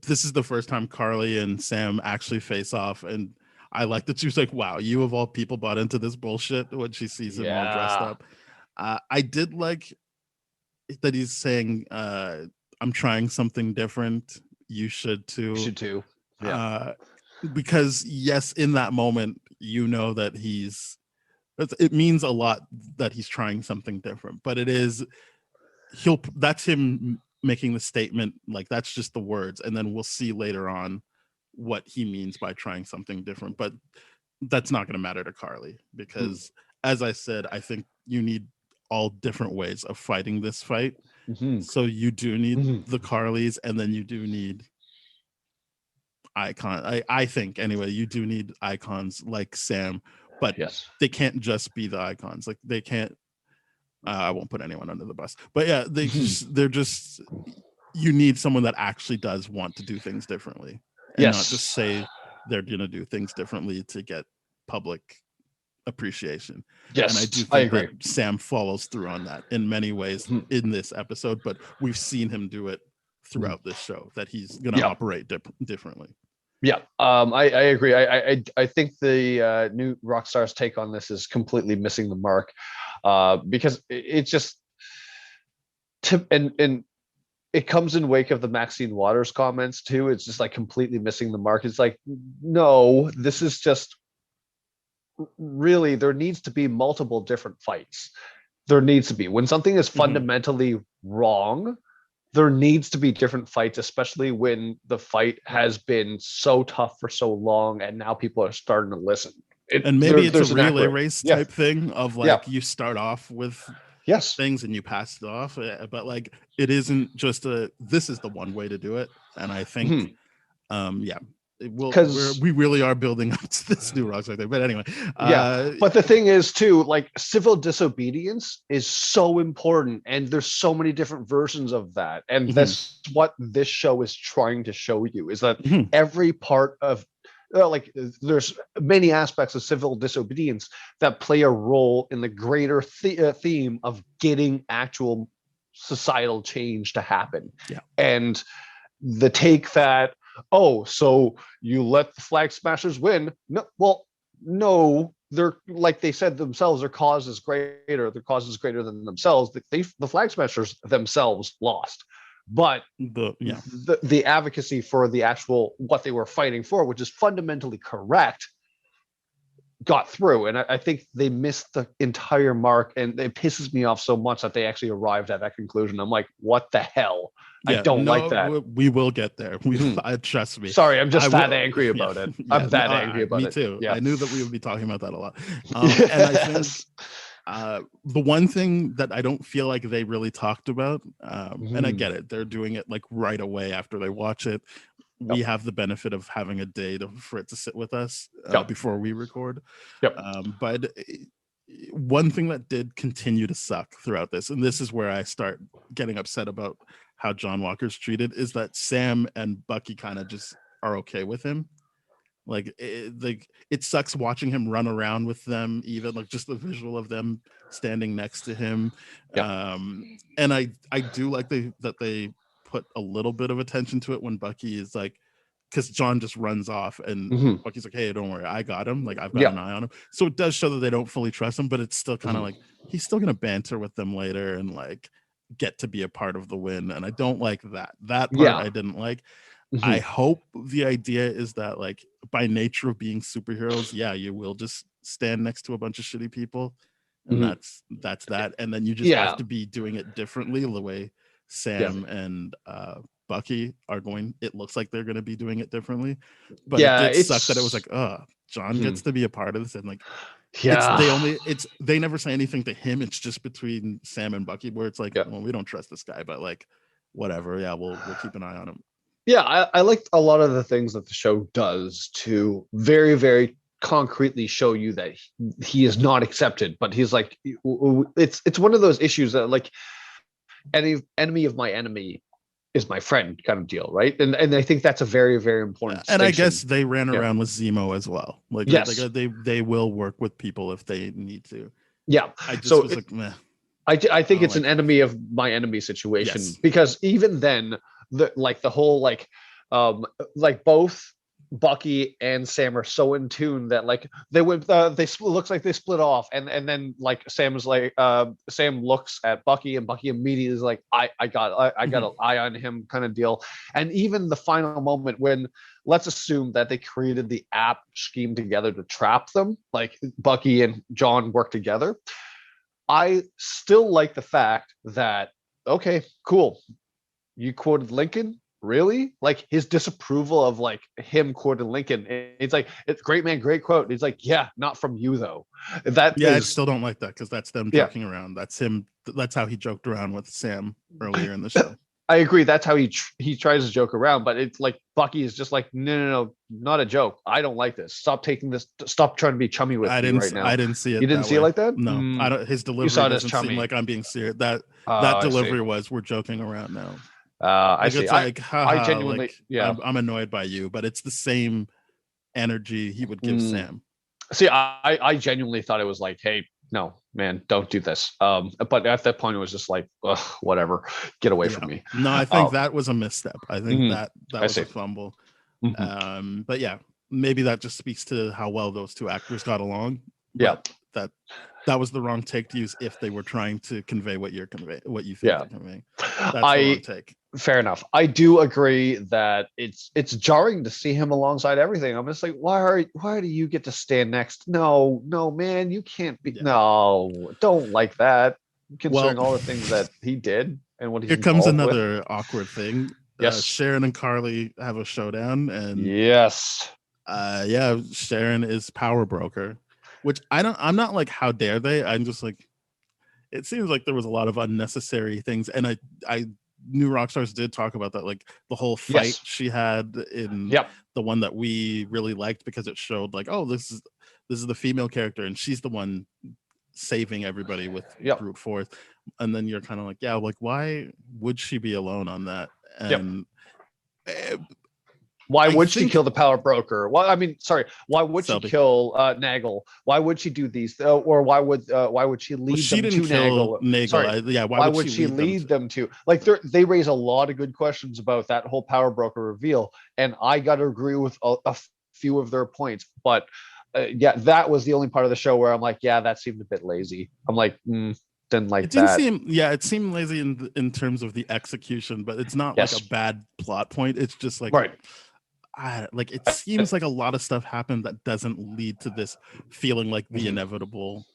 This is the first time Carly and Sam actually face off, and I like that she was like, wow, you of all people bought into this bullshit when she sees him all dressed up. I did like that he's saying, I'm trying something different, you should too. Because yes, in that moment, you know that it means a lot that he's trying something different, but that's him making the statement, like that's just the words, and then we'll see later on what he means by trying something different. But that's not going to matter to Carly, because as I said, I think you need all different ways of fighting this fight. So you do need the Carlys, and then you do need I think anyway, you do need icons like Sam, but they can't just be the icons. Like they can't I won't put anyone under the bus, but yeah, they're just, you need someone that actually does want to do things differently, and not just say they're gonna do things differently to get public appreciation. Yes, and I do I think agree. that Sam follows through on that in many ways in this episode, but we've seen him do it throughout this show, that he's going to operate differently. Yeah, I agree. I think the new Rockstar's take on this is completely missing the mark, because it's just and it comes in wake of the Maxine Waters comments too. It's just like completely missing the mark. It's like, no, this is just really, there needs to be multiple different fights. There needs to be, when something is fundamentally wrong, there needs to be different fights, especially when the fight has been so tough for so long and now people are starting to listen. And maybe it's a relay race type thing of like, you start off with things and you pass it off, but like it isn't just this is the one way to do it. And I think we really are building up to this new Rockstar thing. But anyway, but the thing is too, like, civil disobedience is so important, and there's so many different versions of that, and that's what this show is trying to show you, is that every part of like, there's many aspects of civil disobedience that play a role in the greater theme of getting actual societal change to happen. And the take that, oh, so you let the Flag Smashers win? No, well, no, they're, like they said themselves, their cause is greater. Their cause is greater than themselves. The Flag Smashers themselves lost, but the advocacy for the actual what they were fighting for, which is fundamentally correct, got through. And I think they missed the entire mark, and it pisses me off so much that they actually arrived at that conclusion. I'm like, what the hell? I don't like that. We will get there. Trust me. Sorry, I'm just that angry about it. I'm that angry about it. Me too. I knew that we would be talking about that a lot. And I think the one thing that I don't feel like they really talked about, and I get it, they're doing it like right away after they watch it. We have the benefit of having a day for it to sit with us before we record. But one thing that did continue to suck throughout this, and this is where I start getting upset about how John Walker's treated, is that Sam and Bucky kind of just are okay with him. Like it sucks watching him run around with them, even like just the visual of them standing next to him. And I do like that they put a little bit of attention to it when Bucky is like, because John just runs off and Bucky's like, hey, don't worry, I got him. Like, I've got an eye on him. So it does show that they don't fully trust him, but it's still kind of like, he's still going to banter with them later and like get to be a part of the win. And I don't like that part. I didn't like. I hope the idea is that, like, by nature of being superheroes, you will just stand next to a bunch of shitty people, and that's that. And then you just have to be doing it differently, the way Sam and Bucky are going. It looks like they're going to be doing it differently, but it did suck that it was like, John gets to be a part of this, and like, they never say anything to him. It's just between Sam and Bucky, where it's like, well, we don't trust this guy, but like, whatever. We'll keep an eye on him. I liked a lot of the things that the show does to very, very concretely show you that he is not accepted, but he's like, it's one of those issues that, like, any enemy of my enemy is my friend kind of deal, right? And I think that's a very, very important and I guess they ran around with Zemo as well. Like, they will work with people if they need to. I just was like, meh. I think it's an enemy of my enemy situation, because even then, the whole both Bucky and Sam are so in tune that, like, looks like they split off, and then like Sam looks at Bucky, and Bucky immediately is like, I got an eye on him kind of deal. And even the final moment when, let's assume that they created the app scheme together to trap them, like Bucky and John work together, I still like the fact that, okay, cool, you quoted Lincoln, really? Like, his disapproval of like him quoting Lincoln, it's like, it's great man, great quote. He's like, yeah, not from you though. I still don't like that, because that's them joking around. That's him. That's how he joked around with Sam earlier in the show. I agree. That's how he tries to joke around, but it's like Bucky is just like, no, not a joke. I don't like this. Stop taking this. Stop trying to be chummy with me right now. I didn't see it. You didn't see it like that? No, I don't. His delivery doesn't seem like I'm being serious. That delivery was, we're joking around now. I see. It's like, I genuinely, I'm annoyed by you, but it's the same energy he would give Sam. See, I genuinely thought it was like, hey, no, man, don't do this. But at that point, it was just like, ugh, whatever, get away from Yeah. me. No, I think that was a misstep. I think Mhm, that I was see. a fumble. Mhm. But yeah, maybe that just speaks to how well those two actors got along. Yeah, But that was the wrong take to use if they were trying to convey what what you think yeah. they're conveying. That's the wrong take. Fair enough. I do agree that it's jarring to see him alongside everything. I'm just like, why do you get to stand next? No, no, man, you can't be. Yeah. No, don't like that. Well, Considering all the things that he did and what he's here comes involved with. another awkward thing. Yes. Sharon and Carly have a showdown, and Yes. yeah, Sharon is power broker, which I'm not like, how dare they? I'm just like, it seems like there was a lot of unnecessary things, and I knew Rockstars did talk about that, like the whole fight Yes. she had in Yep. the one that we really liked, because it showed like, oh, this is the female character, and she's the one saving everybody with Yep. brute force. And then you're kind of like, yeah, like, why would she be alone on that? And why I would she think- kill the power broker? Well, I mean, sorry. Why would Selby. she kill Nagel? Why would she do these? Or why would she lead she them didn't to kill Nagel? Sorry. yeah, Why would she lead them to? Like, they raise a lot of good questions about that whole power broker reveal, and I got to agree with a few of their points. But yeah, that was the only part of the show where I'm like, yeah, that seemed a bit lazy. I'm like, didn't like it didn't that. it seemed lazy in terms of the execution, but it's not Yes. like a bad plot point. It's just like, Right. like, it seems like a lot of stuff happened that doesn't lead to this feeling like the inevitable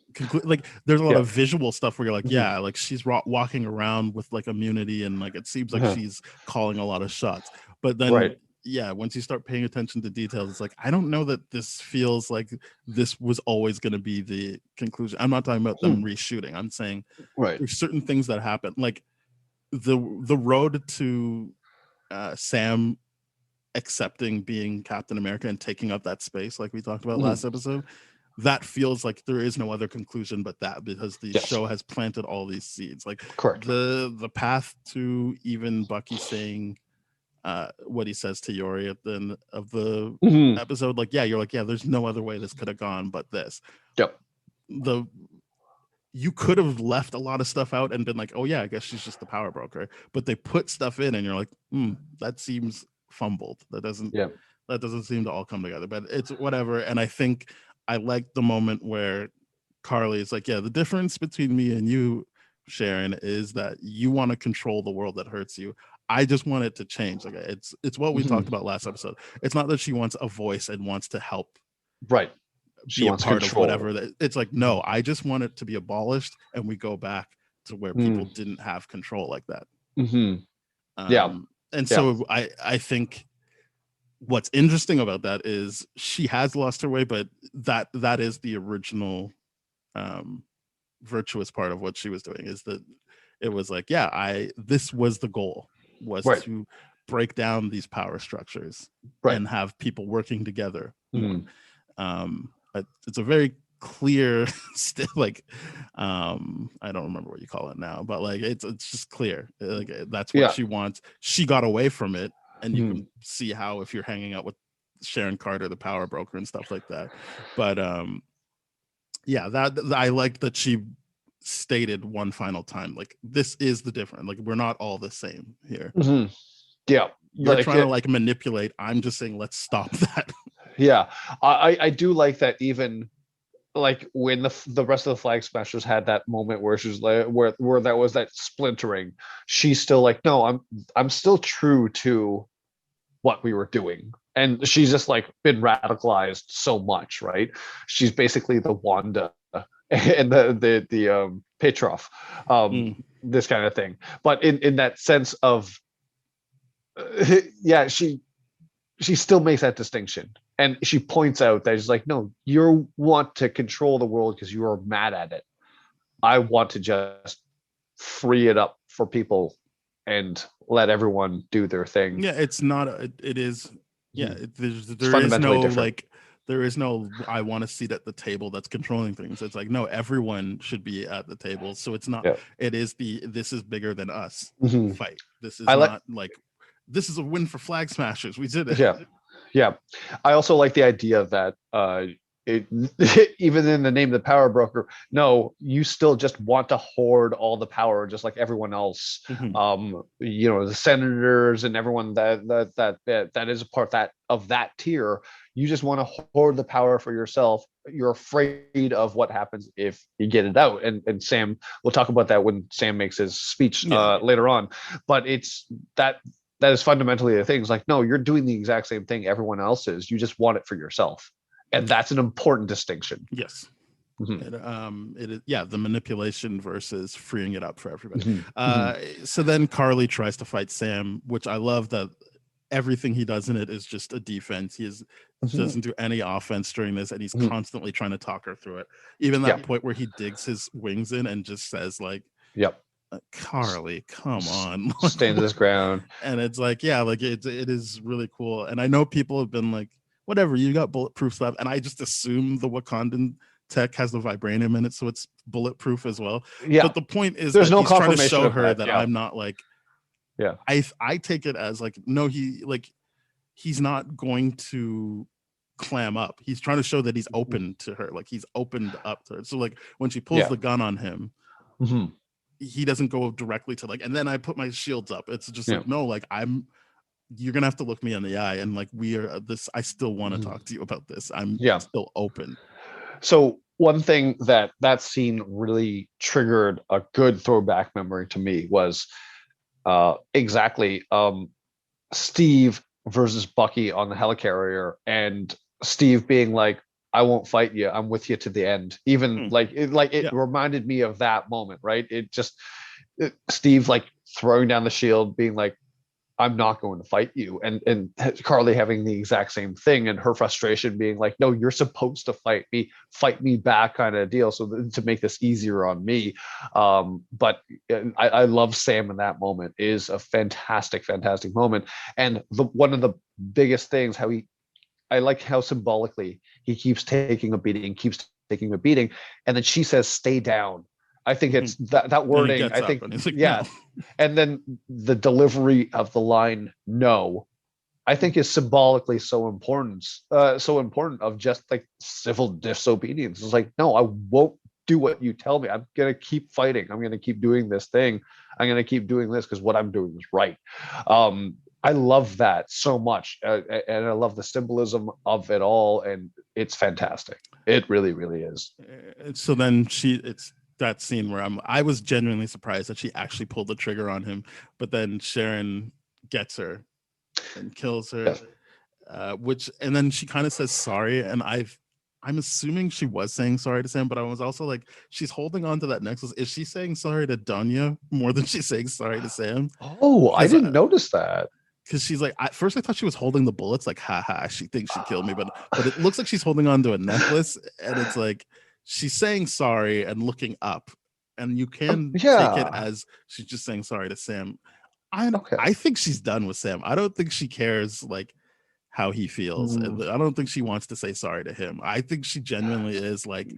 like, there's a lot of visual stuff where you're like, yeah, like she's walking around with like immunity, and like it seems like she's calling a lot of shots, but then yeah, once you start paying attention to details, it's like, I don't know that this feels like this was always going to be the conclusion. I'm not talking about them reshooting. I'm saying there's certain things that happen, like the road to Sam accepting being Captain America and taking up that space, like we talked about last episode. That feels like there is no other conclusion but that, because the show has planted all these seeds. Like, the path to even Bucky saying what he says to Yori at the end of the episode, like, yeah, you're like, yeah, there's no other way this could have gone but this. You could have left a lot of stuff out and been like, oh yeah, I guess she's just the power broker, but they put stuff in and you're like, that seems fumbled. That doesn't seem to all come together, but it's whatever. And I think I like the moment where Carly is like, yeah, the difference between me and you, Sharon, is that you want to control the world that hurts you. I just want it to change. Like, it's what we talked about last episode. It's not that she wants a voice and wants to help she be a wants part control. of whatever. It's like, no, I just want it to be abolished and we go back to where people didn't have control like that. And so I think what's interesting about that is she has lost her way, but that is the original virtuous part of what she was doing, is that it was like, yeah, this was the goal, was to break down these power structures and have people working together. It's a very clear like I don't remember what you call it now, but like it's just clear, like that's what she wants. She got away from it, and you can see how, if you're hanging out with Sharon Carter, the power broker, and stuff like that. But yeah, that I like that she stated one final time, like, this is the difference, like, we're not all the same here. You're trying to like manipulate. I'm just saying, let's stop that. I do like that. Even like when the rest of the Flag Smashers had that moment where she's like, where that was that splintering, she's still like, no, I'm still true to what we were doing. And she's just like been radicalized so much, right? She's basically the Wanda and the Petrov, this kind of thing. But in that sense of she still makes that distinction. And she points out that she's like, no, you want to control the world because you are mad at it. I want to just free it up for people and let everyone do their thing. Yeah, it's not. It is. Yeah, there is no different. Like, there is no, I want a seat at the table that's controlling things. It's like, no, everyone should be at the table. So it's not. It is this is bigger than us fight. This is not like this is a win for Flag Smashers. We did it. Yeah. I also like the idea that it, even in the name of the power broker, no, you still just want to hoard all the power, just like everyone else. The senators and everyone that is a part of that tier. You just want to hoard the power for yourself. You're afraid of what happens if you get it out. And Sam, we'll talk about that when Sam makes his speech later on. But it's that is fundamentally the thing. It's like, no, you're doing the exact same thing everyone else is. You just want it for yourself. And that's an important distinction. Yes. It is, the manipulation versus freeing it up for everybody. So then Carly tries to fight Sam, which I love that everything he does in it is just a defense. He doesn't do any offense during this, and he's constantly trying to talk her through it. Even that point where he digs his wings in and just says like, Carly, come on, stand his ground. And it's like, it is really cool. And I know people have been like, whatever, you got bulletproof stuff, and I just assume the Wakandan tech has the vibranium in it, so it's bulletproof as well. But the point is, there's no he's trying to show her that I'm not like, I take it as like, no, he's not going to clam up. He's trying to show that he's open to her, like he's opened up to her. So like when she pulls the gun on him, he doesn't go directly to like, and then I put my shields up. It's just like, no, like you're gonna have to look me in the eye, and like we are this. I still want to talk to you about this. I'm still open. So one thing that scene really triggered a good throwback memory to me was exactly Steve versus Bucky on the helicarrier, and Steve being like, I won't fight you, I'm with you to the end. Even it reminded me of that moment, right? Steve like throwing down the shield, being like, I'm not going to fight you, and Carly having the exact same thing, and her frustration being like, no, you're supposed to fight me back, kind of deal, so to make this easier on me. But I love Sam in that moment. Is a fantastic moment, and one of the biggest things, I like how symbolically he keeps taking a beating, and then she says, stay down. I think it's that wording. I think, like, no. And then the delivery of the line "no," I think is symbolically so important of just like civil disobedience. It's like, no, I won't do what you tell me. I'm gonna keep fighting. I'm gonna keep doing this thing. I'm gonna keep doing this because what I'm doing is right. I love that so much, and I love the symbolism of it all, and it's fantastic. It really, really is. So then it's that scene where I was genuinely surprised that she actually pulled the trigger on him, but then Sharon gets her and kills her, and then she kind of says sorry, and I'm assuming she was saying sorry to Sam, but I was also like, she's holding on to that necklace. Is she saying sorry to Dunya more than she's saying sorry to Sam? Oh, I didn't notice that. Because she's like, at first I thought she was holding the bullets, like, haha, she thinks she killed me, but it looks like she's holding on to a necklace, and it's like, she's saying sorry and looking up, and you can take it as she's just saying sorry to Sam. I think she's done with Sam. I don't think she cares like how he feels. And I don't think she wants to say sorry to him. I think she genuinely is like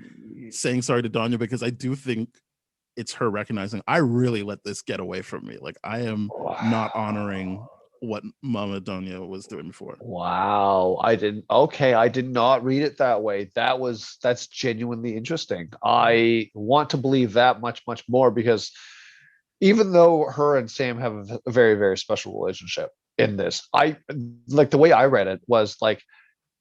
saying sorry to Donya, because I do think it's her recognizing, I really let this get away from me. Like, I am not honoring what Mama Donya was doing before. Wow. I did not read it that way. That's genuinely interesting. I want to believe that much more, because even though her and Sam have a very, very special relationship in this, I like the way I read it was like,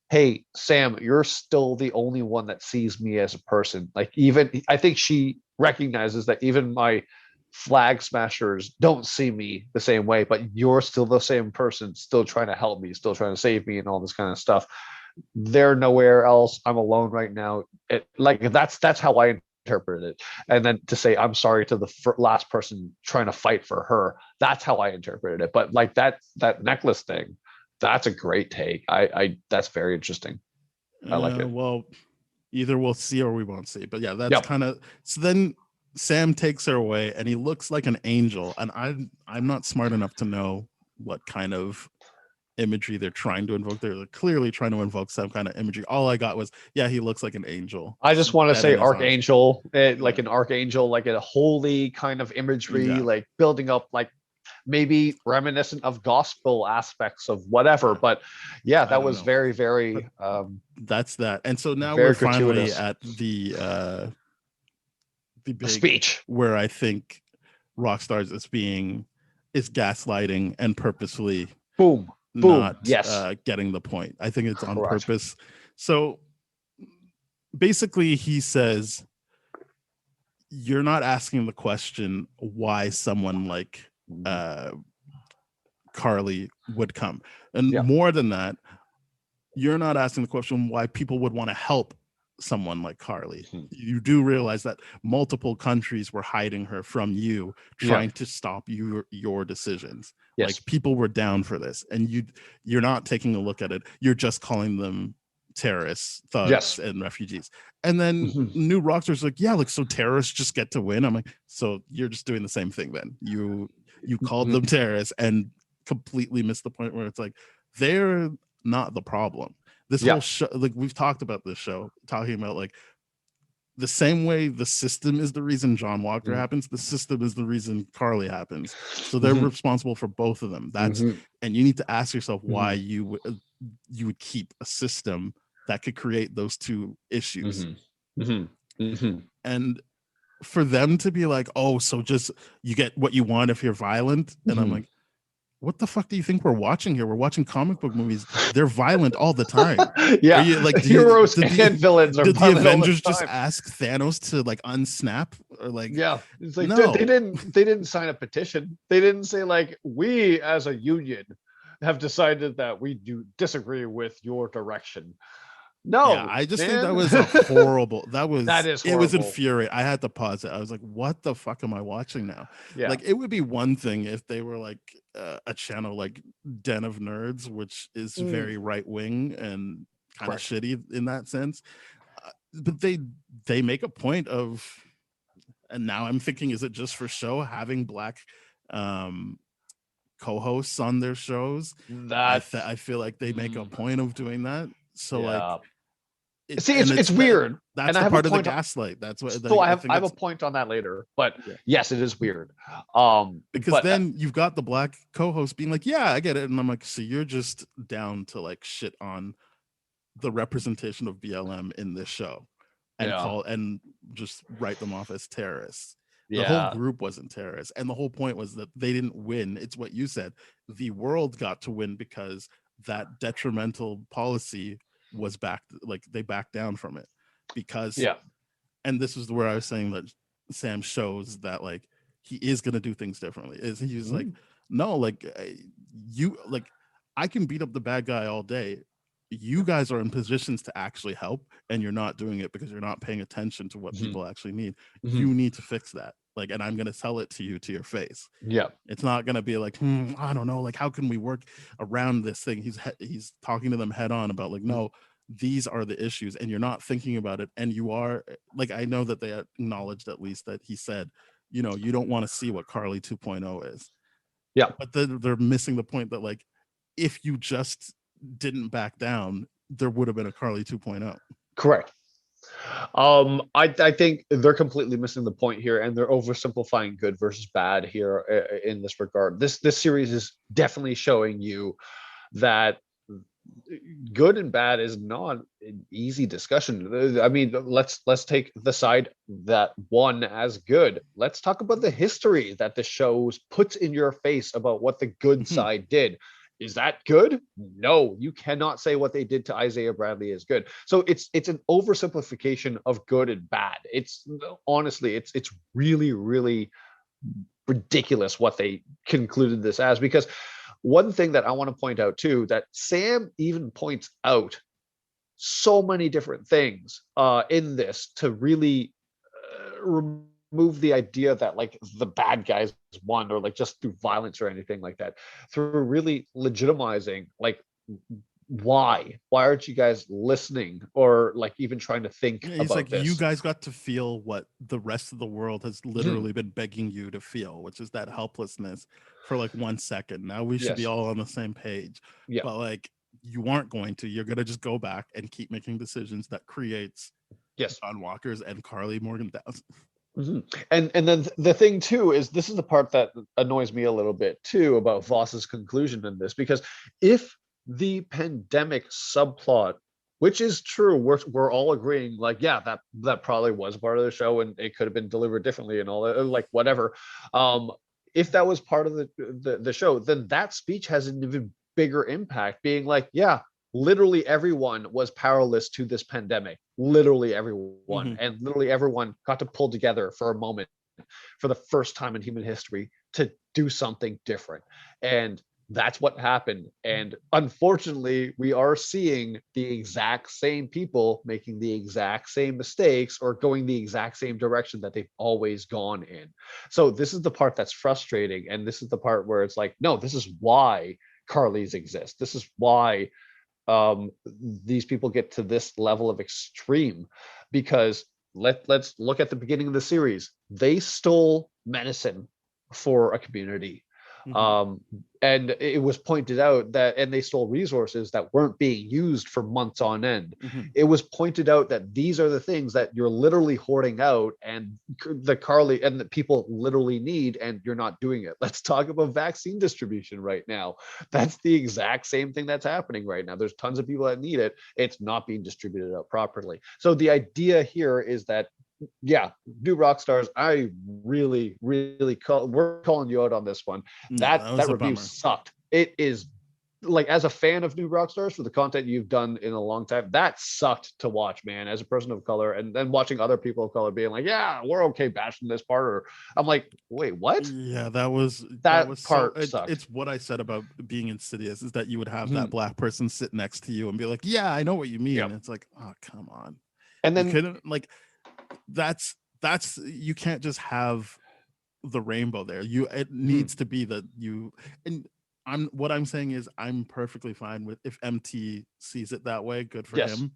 hey, Sam, you're still the only one that sees me as a person. Like, even I think she recognizes that even my flag smashers don't see me the same way, but you're still the same person, still trying to help me, still trying to save me, and all this kind of stuff. They're nowhere else. I'm alone right now. That's how I interpreted it. And then to say I'm sorry to the last person trying to fight for her, that's how I interpreted it. But like that necklace thing, that's a great take. I that's very interesting. I like it. Well, either we'll see or we won't see. But yeah, that's kind of, so then Sam takes her away, and he looks like an angel. And I'm not smart enough to know what kind of imagery they're trying to invoke. They're clearly trying to invoke some kind of imagery. All I got was, he looks like an angel. I just want to say archangel, like an archangel, like a holy kind of imagery, like building up like maybe reminiscent of gospel aspects of whatever. But yeah, that was know. very, very that's that. And so now very we're finally gratuitous. at the big speech where I think Rockstars is gaslighting and purposefully boom not yes getting the point. I think it's on Correct. purpose. So basically he says, you're not asking the question why someone like Carly would come. And more than that, you're not asking the question why people would want to help someone like Carly. You do realize that multiple countries were hiding her from you, trying to stop your decisions. Yes. Like people were down for this, and you're not taking a look at it. You're just calling them terrorists, thugs, and refugees. And then New Rockstars like, yeah, like so terrorists just get to win. I'm like, so you're just doing the same thing then. You called them terrorists and completely missed the point where it's like they're not the problem. This whole show, like we've talked about this show, talking about like the same way the system is the reason John Walker happens, the system is the reason Carly happens. So they're responsible for both of them. That's and you need to ask yourself why you would keep a system that could create those two issues. And for them to be like, oh, so just you get what you want if you're violent, and I'm like, what the fuck do you think we're watching here? We're watching comic book movies. They're violent all the time. Yeah, you, like heroes and villains are did the Avengers the just ask Thanos to like unsnap or like? Yeah, it's like no. they didn't sign a petition. They didn't say like we as a union have decided that we do disagree with your direction. No, yeah, I just think that was a horrible. That is horrible. It was infuriating. I had to pause it. I was like, "What the fuck am I watching now?" Yeah. Like, it would be one thing if they were like a channel like Den of Nerds, which is very right wing and kind of shitty in that sense. But they make a point of, and now I'm thinking, is it just for show having black co-hosts on their shows? I feel like they make a point of doing that. So like. It's weird. That's the part of the gaslight. That's what. So I have a point on that later, but yes, it is weird. Because then you've got the black co-host being like, "Yeah, I get it," and I'm like, "So you're just down to like shit on the representation of BLM in this show, and call and just write them off as terrorists." The whole group wasn't terrorists, and the whole point was that they didn't win. It's what you said. The world got to win because that detrimental policy was they backed down from it because and this is where I was saying that Sam shows that like he is going to do things differently. He's like, no, like you, like I can beat up the bad guy all day. You guys are in positions to actually help, and you're not doing it because you're not paying attention to what people actually need. You need to fix that. Like, and I'm going to tell it to you to your face. Yeah. It's not going to be like, I don't know. Like, how can we work around this thing? He's talking to them head on about like, no, these are the issues and you're not thinking about it. And you are like, I know that they acknowledged at least that he said, you know, you don't want to see what Carly 2.0 is. Yeah. But they're missing the point that like, if you just didn't back down, there would have been a Carly 2.0. Correct. I think they're completely missing the point here, and they're oversimplifying good versus bad here in this regard. This series is definitely showing you that good and bad is not an easy discussion. I mean, let's take the side that won as good. Let's talk about the history that the show puts in your face about what the good side did. Is that good? No, you cannot say what they did to Isaiah Bradley is good. So it's an oversimplification of good and bad. It's honestly, it's really, really ridiculous what they concluded this as, because one thing that I want to point out too, that Sam even points out so many different things in this to really remove the idea that like the bad guys won, or like just through violence or anything like that, through really legitimizing like why aren't you guys listening or like even trying to think about like this? You guys got to feel what the rest of the world has literally been begging you to feel, which is that helplessness for like 1 second. Now we should be all on the same page. But like you aren't going to. You're gonna just go back and keep making decisions that creates John Walker's and Carly Morgenthau's. And then the thing too is, this is the part that annoys me a little bit too about Voss's conclusion in this, because if the pandemic subplot, which is true, we're all agreeing, like, yeah, that probably was part of the show and it could have been delivered differently and all that, like whatever. If that was part of the show, then that speech has an even bigger impact, being like, yeah, literally everyone was powerless to this pandemic, literally everyone, and literally everyone got to pull together for a moment for the first time in human history to do something different. And that's what happened. And unfortunately, we are seeing the exact same people making the exact same mistakes or going the exact same direction that they've always gone in. So this is the part that's frustrating. And this is the part where it's like, no, this is why Carly's exist. This is why these people get to this level of extreme, because let's look at the beginning of the series. They stole medicine for a community. And it was pointed out that, and they stole resources that weren't being used for months on end. It was pointed out that these are the things that you're literally hoarding out, and the Carly and the people literally need, and you're not doing it. Let's talk about vaccine distribution right now. That's the exact same thing that's happening right now. There's tons of people that need it. It's not being distributed out properly. So the idea here is that, yeah, New Rockstars, I really we're calling you out on this one. That review sucked. It is, like, as a fan of New Rockstars, for the content you've done in a long time, that sucked to watch, man, as a person of color. And then watching other people of color being like, yeah, we're okay bashing this part, or I'm like, wait, what? Yeah, that was part sucked. It's what I said about being Insidious, is that you would have that black person sit next to you and be like, yeah, I know what you mean. It's like, oh, come on. And then you couldn't, like, that's you can't just have the rainbow there. It needs to be that you, and what I'm saying is, I'm perfectly fine with, if MT sees it that way, good for him.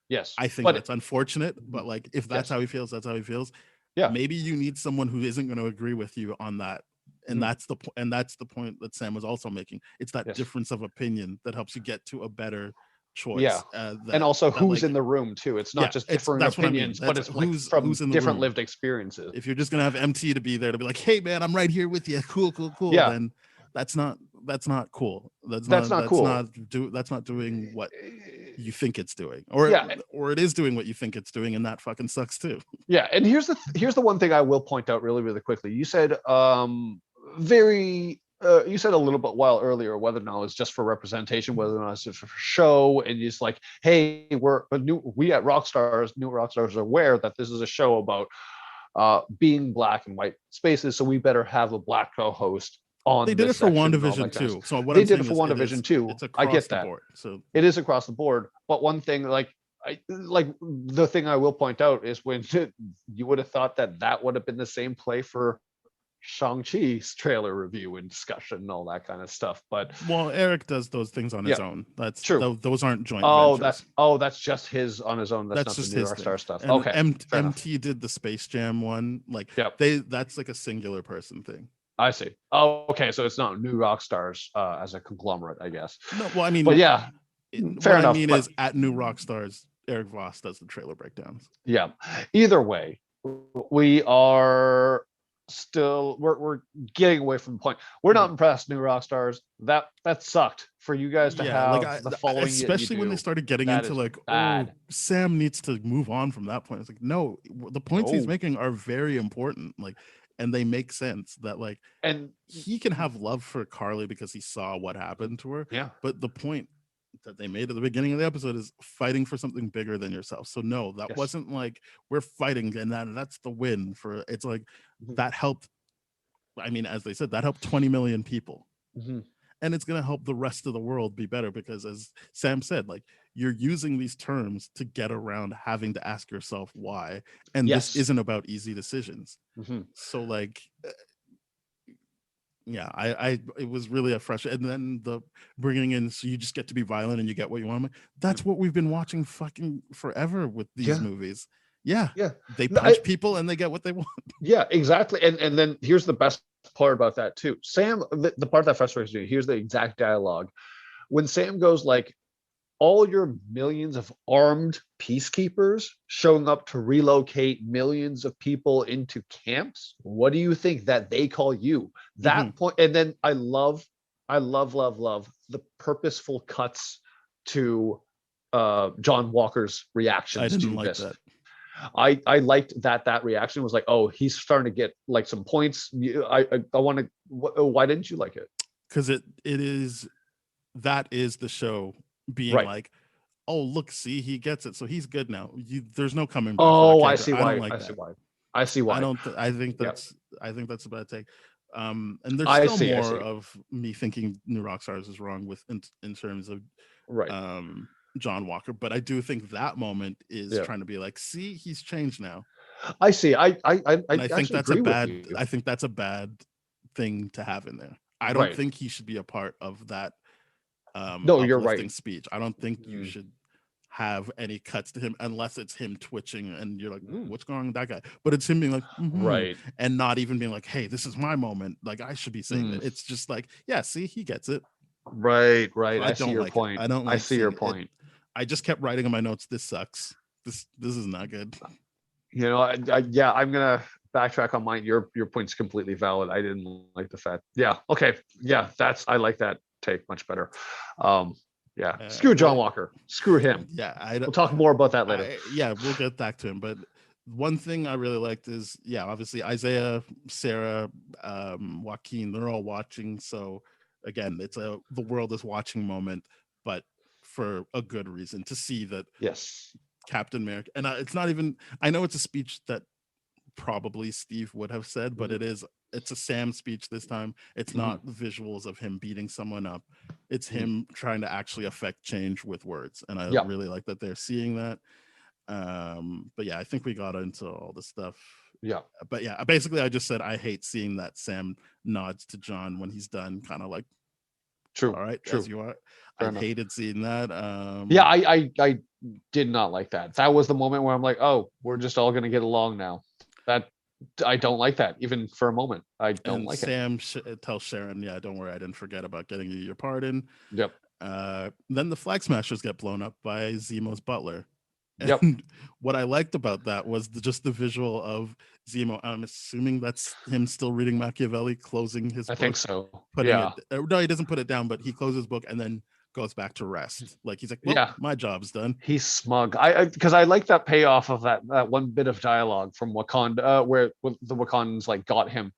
Yes. I think that's unfortunate, but like, if that's how he feels, that's how he feels. Yeah. Maybe you need someone who isn't going to agree with you on that. And that's the point that Sam was also making. It's that difference of opinion that helps you get to a better choice. And also who's in the room too. It's not just different opinions, but it's who's in different lived experiences. If you're just gonna have MT to be there to be like, hey man, I'm right here with you, cool, then that's not cool. That's not cool. That's not doing what you think it's doing, or it is doing what you think it's doing, and that fucking sucks too. Yeah. And here's the one thing I will point out really quickly. You said you said a little bit while earlier whether or not it's just for representation, whether or not it's just for show, and it's like, hey, we at Rockstars, New Rockstars, are aware that this is a show about being black and white spaces, so we better have a black co-host on. They did it for WandaVision too. So what they did it for WandaVision too. I get that. So it is across the board. But one thing, the thing I will point out is, when you would have thought that would have been the same play for Shang-Chi's trailer review and discussion and all that kind of stuff. But Eric does those things on his own. That's true. Those aren't joint ventures. That's just his on his own. That's not just the New Rockstar stuff. And okay. MT did the Space Jam one. That's like a singular person thing. I see. Oh, okay. So it's not New Rockstars as a conglomerate, I guess. No, well, I mean, but yeah, fair enough. I mean, is at New Rockstars, Eric Voss does the trailer breakdowns. Yeah. Either way, we are still we're getting away from the point. We're not impressed, New Rockstars. That sucked for you guys to have the following, especially when they started getting into like, Sam needs to move on from that point. It's like, no, the points he's making are very important, like, and they make sense. That like, and he can have love for Carly because he saw what happened to her. Yeah, but the point that they made at the beginning of the episode is fighting for something bigger than yourself. So no, that wasn't like, we're fighting and that's the win for. It's like that helped. I mean, as they said, that helped 20 million people. And it's going to help the rest of the world be better, because as Sam said, like, you're using these terms to get around having to ask yourself why. And this isn't about easy decisions. So like, it was really a fresh, and then the bringing in, so you just get to be violent and you get what you want. That's what we've been watching fucking forever with these movies. They punch people and they get what they want. Yeah, exactly. And then here's the best part about that too. Sam, the part that frustrates me, here's the exact dialogue. When Sam goes like, all your millions of armed peacekeepers showing up to relocate millions of people into camps, what do you think that they call you? That point, and then I love the purposeful cuts to John Walker's I reactions didn't to like this. that. I liked that reaction was like, oh, he's starting to get like some points. I want to. Why didn't you like it? Because it is that is the show being Right. like, oh look, see, he gets it, so he's good now. There's no coming back. Oh, for that I character. see I why. don't like I that. see why. I see why. I think Yep. that's I think that's a bad take. And there's I still see, I more see. of me thinking New Rockstars is wrong with in terms of Right. John Walker, but I do think that moment is Yeah. trying to be like, see, he's changed now. I see. I And I think actually that's a agree with bad you. I think that's a bad thing to have in there. I don't Right. think he should be a part of that No, you're uplifting right. speech. I don't think you should have any cuts to him unless it's him twitching and you're like, what's going on with that guy? But it's him being like, Right. and not even being like, hey, this is my moment. Like I should be saying that. It's just like, yeah, see, he gets it. Right. Right. I see don't your like point. it. I don't like see your seeing it. point. I just kept writing in my notes, this sucks. This is not good. You know, yeah, I'm gonna backtrack on mine. Your point's completely valid. I didn't like the fact. Yeah. Okay. Yeah. I like that take much better. Yeah. Screw John Walker. Screw him. Yeah. We'll talk more about that later. Yeah, we'll get back to him. But one thing I really liked is, yeah, obviously Isaiah, Sarah, Joaquin, they're all watching. So again, it's the world is watching moment, but for a good reason, to see that yes, Captain America, and it's not even, I know it's a speech that probably Steve would have said, but it's a Sam speech this time. It's not visuals of him beating someone up. It's him trying to actually affect change with words. And I really like that they're seeing that. But yeah, I think we got into all the stuff. Yeah. But yeah, basically I just said I hate seeing that Sam nods to John when he's done, kind of like, true. All right, true. as you are. Fair I enough. hated seeing that. Yeah, I did not like that. That was the moment where I'm like, oh, we're just all gonna get along now. That I don't like that even for a moment. I don't and like Sam tells Sharon, yeah, don't worry, I didn't forget about getting you your pardon. Yep. Then the Flag Smashers get blown up by Zemo's butler. And Yep. what I liked about that was just the visual of Zemo. I'm assuming that's him still reading Machiavelli, closing his book. I think so. Putting it, no, he doesn't put it down, but he closes his book and then goes back to rest. Like he's like, well, my job's done. He's smug. Because I like that payoff of that one bit of dialogue from Wakanda, where the Wakandans like got him,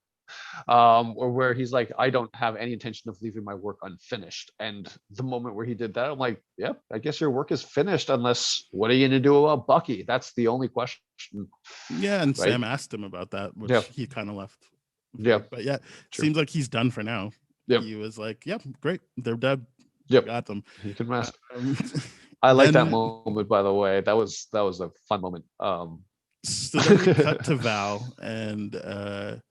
or where he's like, I don't have any intention of leaving my work unfinished. And the moment where he did that, I'm like, yep, I guess your work is finished. Unless, what are you gonna do about Bucky? That's the only question. Yeah, and Sam asked him about that, which he kind of left. Yeah, but yeah, seems like he's done for now. Yep. He was like, yep, great, they're dead. Yep, got them. He can rest. I like that moment, by the way. That was a fun moment. So then we cut to Val, and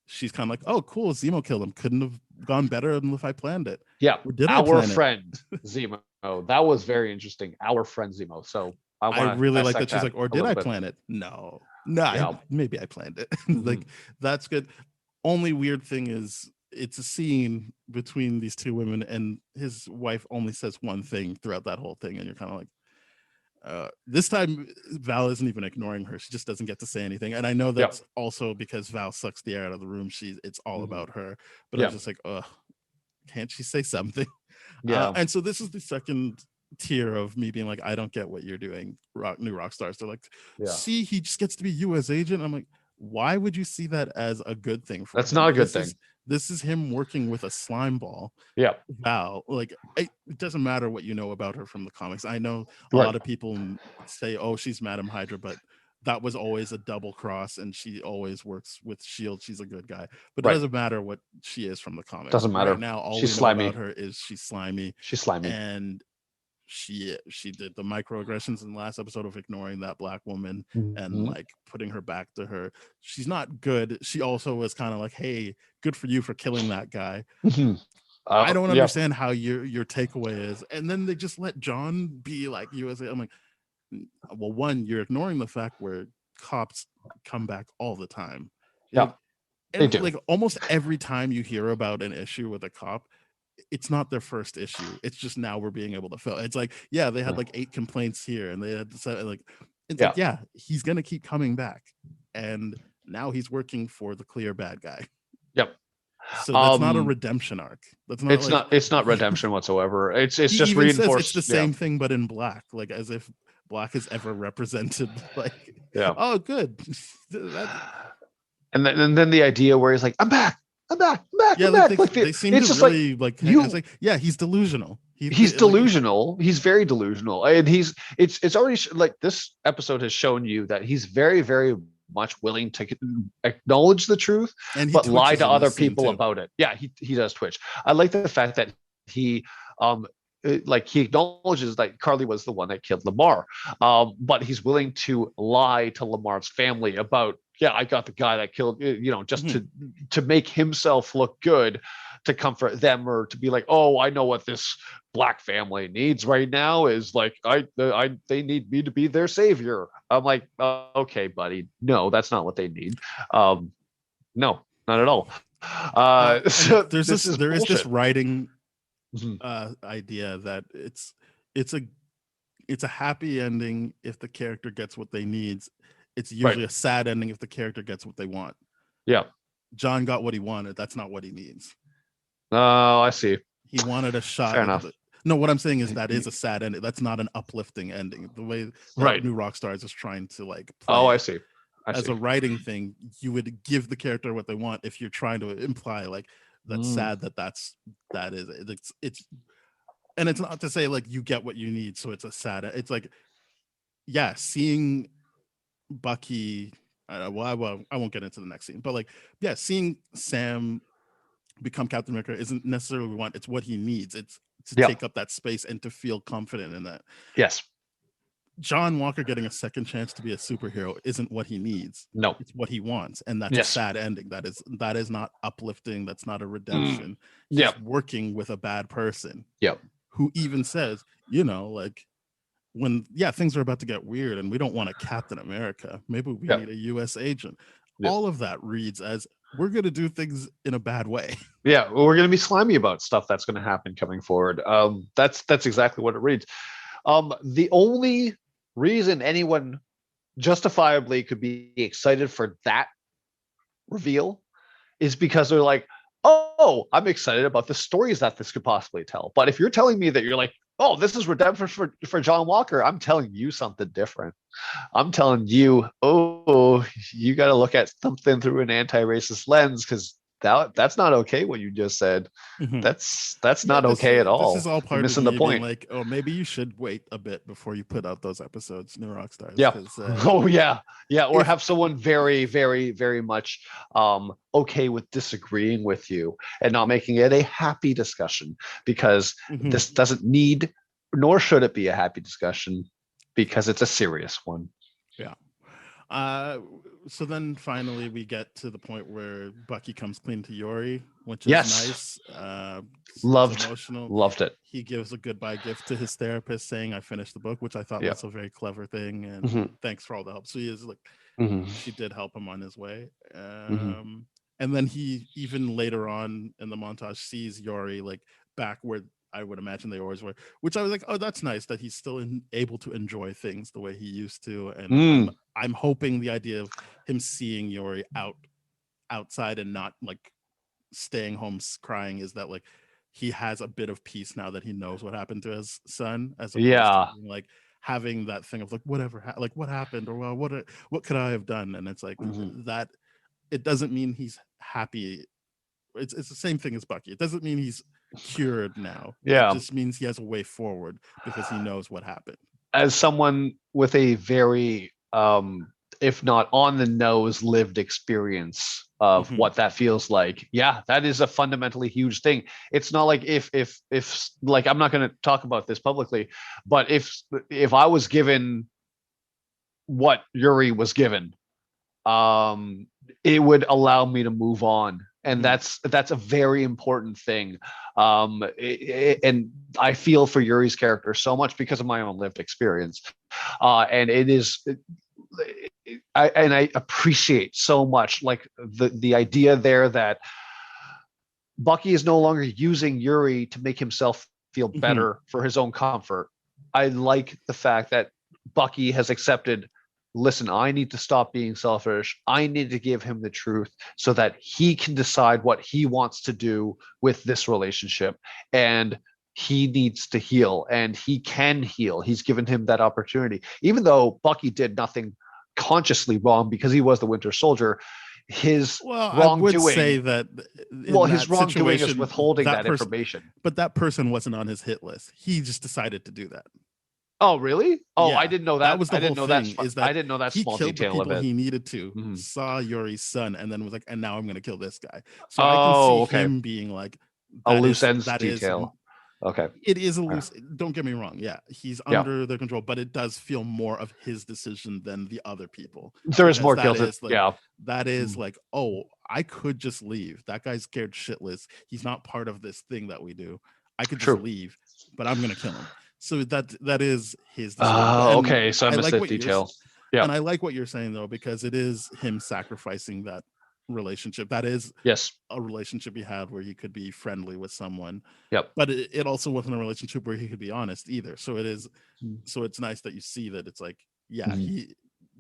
she's kind of like, "Oh, cool, Zemo killed him. Couldn't have gone better than if I planned it." Yeah, our friend Zemo. That was very interesting. Our friend Zemo. So I really like that she's like, "Or did I plan it?" No, maybe I planned it. Like that's good. Only weird thing is, it's a scene between these two women, and his wife only says one thing throughout that whole thing, and you're kind of like, this time Val isn't even ignoring her. She just doesn't get to say anything. And I know that's also because Val sucks the air out of the room. It's all about her. But I was just like, can't she say something? Yeah. And so this is the second tier of me being like, I don't get what you're doing, New Rockstars. They're like, see, he just gets to be U.S. agent. I'm like, why would you see that as a good thing for That's him? not a good thing. This is him working with a slime ball. Yeah. Val, like, it doesn't matter what you know about her from the comics. I know a lot of people say, oh, she's Madam Hydra, but that was always a double cross, and she always works with S.H.I.E.L.D. She's a good guy. But it doesn't matter what she is from the comics. Doesn't matter. Right now, all she's we know slimy. about her is she's slimy. She's slimy. And she did the microaggressions in the last episode of ignoring that black woman and like putting her back to her. She's not good. She also was kind of like, hey, good for you for killing that guy. I don't understand how your takeaway is. And then they just let John be like USA. I'm like, well, one, you're ignoring the fact where cops come back all the time. Yeah. They do. Like almost every time you hear about an issue with a cop, it's not their first issue. It's just now we're being able to fill. It's like, yeah, they had like 8 complaints here, and they had to say, like, it's like, yeah, he's gonna keep coming back, and now he's working for the clear bad guy. Yep. So that's not a redemption arc. That's not. It's not redemption whatsoever. It's just even says reinforced. It's the same thing, but in black, like as if black is ever represented. Like, oh, good. And then the idea where he's like, I'm back. Yeah, they seem to really like he's delusional. He's delusional. He's very delusional, and it's already like this episode has shown you that he's very, very much willing to acknowledge the truth, but lie to other people about it. Yeah, he does twitch. I like the fact that he he acknowledges that Carly was the one that killed Lamar, but he's willing to lie to Lamar's family about, I got the guy that killed, just to make himself look good, to comfort them, or to be like, oh, I know what this black family needs right now is like, they need me to be their savior. I'm like, okay, buddy, no, that's not what they need. No, not at all. So there is this writing idea that it's a happy ending if the character gets what they need. It's usually a sad ending if the character gets what they want. Yeah. John got what he wanted. That's not what he needs. Oh, I see. He wanted a shot. Fair enough. No, what I'm saying is that is a sad ending. That's not an uplifting ending. The way New Rockstars is trying to like play. Oh, I see. As a writing thing, you would give the character what they want if you're trying to imply like that's sad that is it's and it's not to say like you get what you need, so it's a sad. It's like, seeing Bucky. I won't get into the next scene, but like, seeing Sam become Captain America isn't necessarily what we want. It's what he needs. It's to take up that space and to feel confident in that. Yes. John Walker getting a second chance to be a superhero isn't what he needs. No, it's what he wants, and that's a sad ending. That is not uplifting. That's not a redemption. He's working with a bad person. Yep. Who even says, like, when things are about to get weird and we don't want a Captain America, maybe we need a U.S. agent. All of that reads as we're going to do things in a bad way. Yeah, well, we're going to be slimy about stuff that's going to happen coming forward. That's exactly what it reads. The only reason anyone justifiably could be excited for that reveal is because they're like, oh, I'm excited about the stories that this could possibly tell. But if you're telling me that you're like, oh, this is redemption for John Walker, I'm telling you something different. I'm telling you, oh, you got to look at something through an anti-racist lens, because that's not okay what you just said. Mm-hmm. That's not okay at all. This is all part of the point. Like, oh, maybe you should wait a bit before you put out those episodes, New Rockstars. Yeah. Or have someone very, very, very much okay with disagreeing with you and not making it a happy discussion, because this doesn't need, nor should it be, a happy discussion, because it's a serious one. Yeah. So then finally we get to the point where Bucky comes clean to Yori, which is nice. Loved it. He gives a goodbye gift to his therapist saying, I finished the book, which I thought was a very clever thing. And thanks for all the help. So he is like, she did help him on his way. And then he, even later on in the montage, sees Yori like back where I would imagine they always were, which I was like, oh, that's nice that he's still able to enjoy things the way he used to. And I'm hoping the idea of him seeing Yori outside and not like staying home crying is that like he has a bit of peace now that he knows what happened to his son, as opposed to like having that thing of like whatever, like what happened, or well, what could I have done? And it's like that. It doesn't mean he's happy. It's the same thing as Bucky. It doesn't mean he's cured now. It just means he has a way forward because he knows what happened. As someone with a very if not on the nose lived experience of what that feels like, that is a fundamentally huge thing. It's not like if like, I'm not going to talk about this publicly, but if I was given what Yuri was given, it would allow me to move on. And that's a very important thing. And I feel for Yuri's character so much because of my own lived experience. And it is, I appreciate so much like the idea there that Bucky is no longer using Yuri to make himself feel better for his own comfort. I like the fact that Bucky has accepted, listen, I need to stop being selfish. I need to give him the truth so that he can decide what he wants to do with this relationship. And he needs to heal, and he can heal. He's given him that opportunity. Even though Bucky did nothing consciously wrong because he was the Winter Soldier, his I would say wrongdoing, that his wrongdoing is situation, withholding that person, information. but that person wasn't on his hit list. He just decided to do that. Oh, really? Oh, Yeah, I didn't know that. That was the I whole didn't know thing. that. Is that I didn't know that he small killed the detail of people it. he needed to, saw Yuri's son, and then was like, and now I'm going to kill this guy. So I Oh, can see okay. him being like, A loose ends that detail. Okay. It is a All right. loose. Don't get me wrong. Yeah, he's Yeah. under their control, but it does feel more of his decision than the other people. There is Because more that guilt. is like, Yeah. that is like, oh, I could just leave. That guy's scared shitless. He's not part of this thing that we do. I could just True. leave, but I'm gonna kill him. So that is his decision. Oh, And okay. So I missed that detail. Yeah. And I like what you're saying though, because it is him sacrificing that relationship. That is Yes. a relationship he had where he could be friendly with someone. Yep. But it also wasn't a relationship where he could be honest either. So it is. So it's nice that you see that it's like, yeah,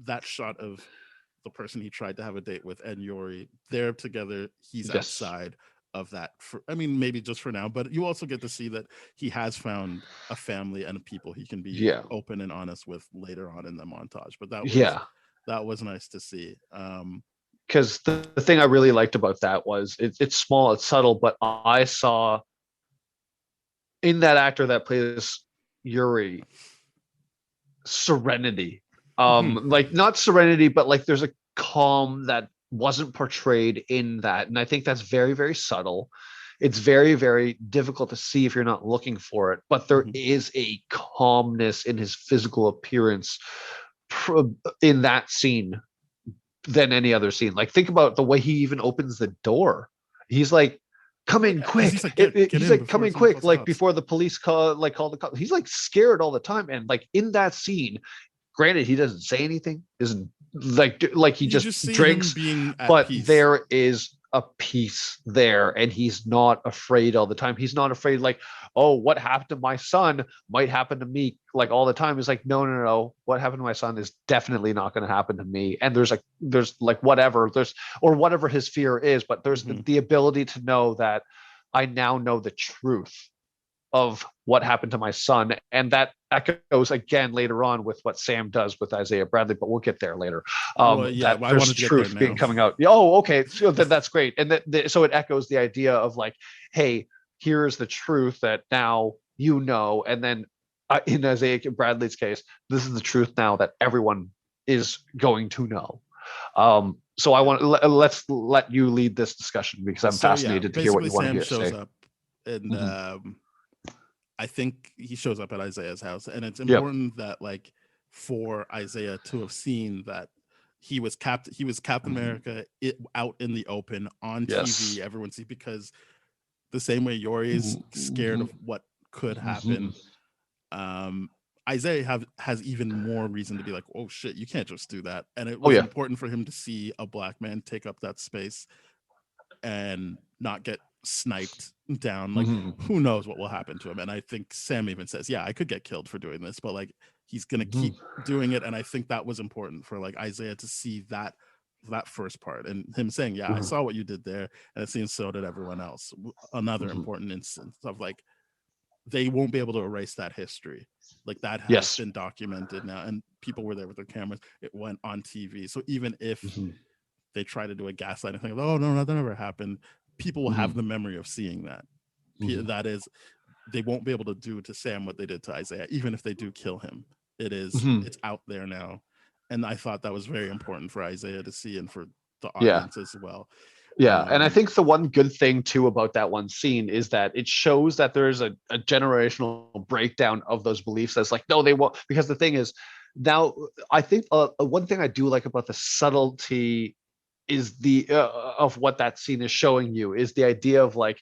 that shot of the person he tried to have a date with and Yuri, they're together. He's outside of that. I mean, maybe just for now, but you also get to see that he has found a family and people he can be open and honest with later on in the montage. But that was nice to see. Because the thing I really liked about that was it's small, it's subtle, but I saw in that actor that plays Yuri serenity. Like not serenity, but like there's a calm that wasn't portrayed in that. And I think that's very, very subtle. It's very, very difficult to see if you're not looking for it, but there is a calmness in his physical appearance in that scene than any other scene. Like think about the way he even opens the door. He's like, come in quick. He's like, come in quick. Like before the police call the cops. He's like scared all the time. And like in that scene, granted, he doesn't say anything, isn't like he just drinks, but peace. There is a peace there, and he's not afraid all the time. He's not afraid like, oh, what happened to my son might happen to me like all the time. He's like, no. What happened to my son is definitely not going to happen to me. And there's whatever his fear is, but there's the ability to know that I now know the truth of what happened to my son, and that echoes again later on with what Sam does with Isaiah Bradley, but we'll get there later. There's truth being coming out. Oh, okay, so that's great, and so it echoes the idea of like, hey, here's the truth that now you know, and then in Isaiah Bradley's case, this is the truth now that everyone is going to know. So I want let's let you lead this discussion because I'm fascinated to hear what you want to say. Up and I think he shows up at Isaiah's house, and it's important that like for Isaiah to have seen that he was Captain America out in the open on TV. Everyone sees, because the same way Yuri is scared of what could happen. Isaiah has even more reason to be like, oh shit, you can't just do that. And it was important for him to see a black man take up that space and not get sniped down. Like who knows what will happen to him. And I think Sam even says, yeah, I could get killed for doing this, but like he's gonna keep doing it. And I think that was important for like Isaiah to see that first part, and him saying, yeah, I saw what you did there, and it seems so did everyone else. Another important instance of like they won't be able to erase that history. Like that has been documented now, and people were there with their cameras. It went on TV. So even if they try to do a gaslighting thing, oh no, that never happened, people will have the memory of seeing that. That is, they won't be able to do to Sam what they did to Isaiah, even if they do kill him. It is, it's out there now. And I thought that was very important for Isaiah to see, and for the audience as well. Yeah, and I think the one good thing too about that one scene is that it shows that there is a generational breakdown of those beliefs. That's like, no, they won't. Because the thing is, now I think one thing I do like about the subtlety is the of what that scene is showing you is the idea of like,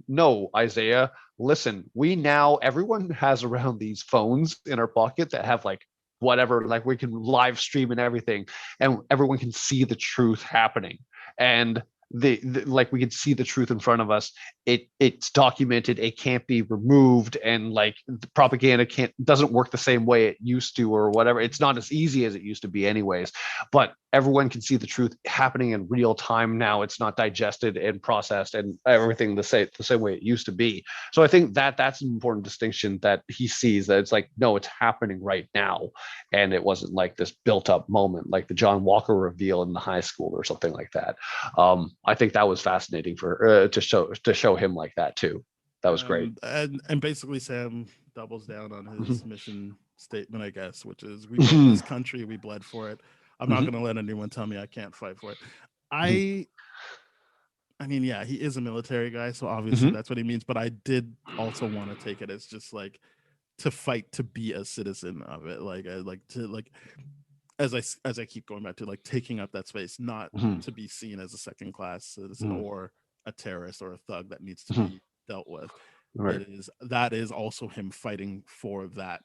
no, Isaiah, listen, everyone has around these phones in our pocket that have like whatever, like we can live stream and everything, and everyone can see the truth happening. And like we can see the truth in front of us. It's documented. It can't be removed, and like the propaganda doesn't work the same way it used to, or whatever. It's not as easy as it used to be, anyways. But everyone can see the truth happening in real time now. It's not digested and processed and everything the same way it used to be. So I think that's an important distinction that he sees, that it's like, no, it's happening right now, and it wasn't like this built up moment like the John Walker reveal in the high school or something like that. I think that was fascinating for to show him like that too. That was great. And basically Sam doubles down on his Mhm. mission statement, I guess, which is we built this country, we bled for it. I'm not Mhm. going to let anyone tell me I can't fight for it. Mhm. I mean, yeah, he is a military guy, so obviously Mhm. that's what he means. But I did also want to take it as just like to fight to be a citizen of it, like I like to like as I keep going back to like taking up that space, not Mhm. to be seen as a second class citizen Mhm. or a terrorist or a thug that needs to Mhm. be dealt with. Right. That is also him fighting for that,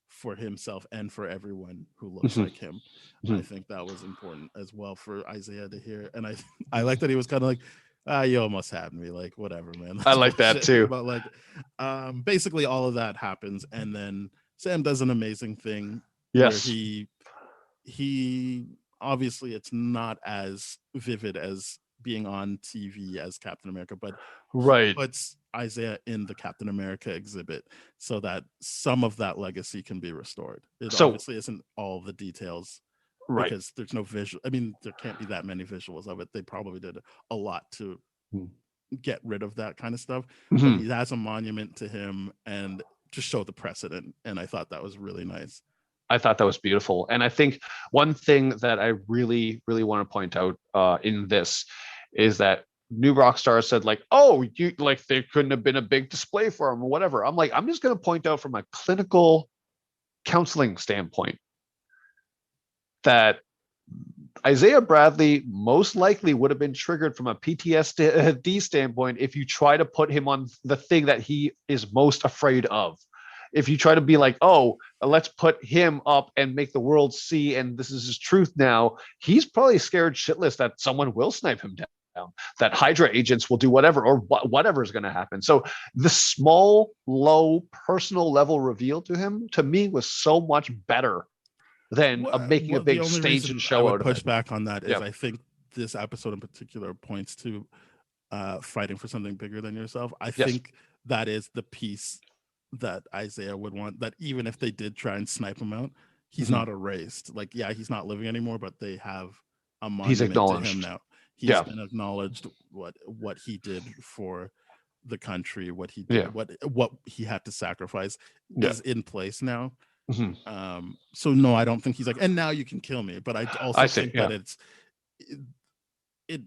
for himself and for everyone who looks Mhm. like him. I Mhm. think that was important as well for Isaiah to hear. And I like that he was kind of like, ah, you almost had me, like whatever, man. I That's like that bullshit. too. But like basically all of that happens, and then Sam does an amazing thing where Yes. he obviously it's not as vivid as being on TV as Captain America, but he Right. puts Isaiah in the Captain America exhibit so that some of that legacy can be restored. It So obviously isn't all the details right. because there's no visual. I mean, there can't be that many visuals of it. They probably did a lot to get rid of that kind of stuff, but Mhm. he has a monument to him and to show the precedent. And I thought that was really nice. I thought that was beautiful. And I think one thing that I really, really want to point out in this is that New Rockstar said, like, oh, you like there couldn't have been a big display for him or whatever. I'm like, I'm just going to point out from a clinical counseling standpoint that Isaiah Bradley most likely would have been triggered from a PTSD standpoint if you try to put him on the thing that he is most afraid of. If you try to be like, oh, let's put him up and make the world see, and this is his truth now, he's probably scared shitless that someone will snipe him down, that Hydra agents will do whatever, or whatever is going to happen. So the small, low, personal level reveal to him, to me, was so much better than making a The big only stage and reason I show would out of push it. back on that is Yeah. I think this episode in particular points to fighting for something bigger than yourself. I Yes. think that is the piece that Isaiah would want, that even if they did try and snipe him out, he's Mhm. not erased. Like, yeah, he's not living anymore, but they have a He's monument to him acknowledged. now. He's Yeah. been acknowledged what he did for the country, what he Yeah. did, what he had to sacrifice Yeah. is in place now. Mhm. So no, I don't think he's like, and now you can kill me. But I I also see. think that Yeah.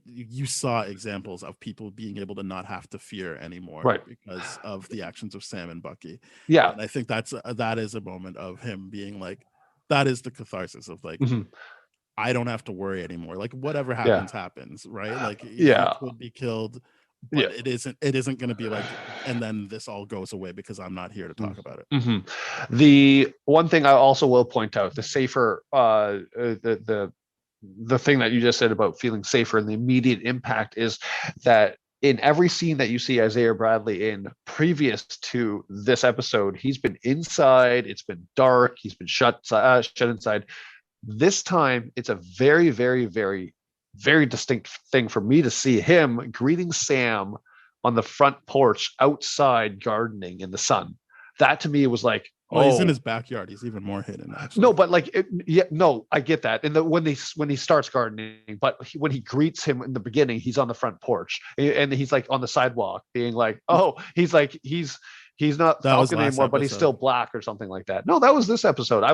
you saw examples of people being able to not have to fear anymore Right. because of the actions of Sam and Bucky. Yeah. And I think that is a moment of him being like, that is the catharsis of like, Mhm. I don't have to worry anymore. Like whatever Yeah. happens, right? Like he Yeah. could be killed, Yeah. but it isn't going to be like, and then this all goes away because I'm not here to talk about it. Mhm. The one thing I also will point out, the safer, the thing that you just said about feeling safer and the immediate impact is that in every scene that you see Isaiah Bradley in previous to this episode, he's been inside. It's been dark. He's been shut inside. This time, it's a very, very, very, very distinct thing for me to see him greeting Sam on the front porch outside gardening in the sun. That to me was like, Well, he's in oh, his backyard. He's even more hidden, actually. no, but like, yeah, no, I get that. And when he starts gardening, but when he greets him in the beginning, he's on the front porch and he's like on the sidewalk, being like, oh, he's like he's not That was Falcon last anymore, but he's episode. still black or something like that. No, that was this episode. I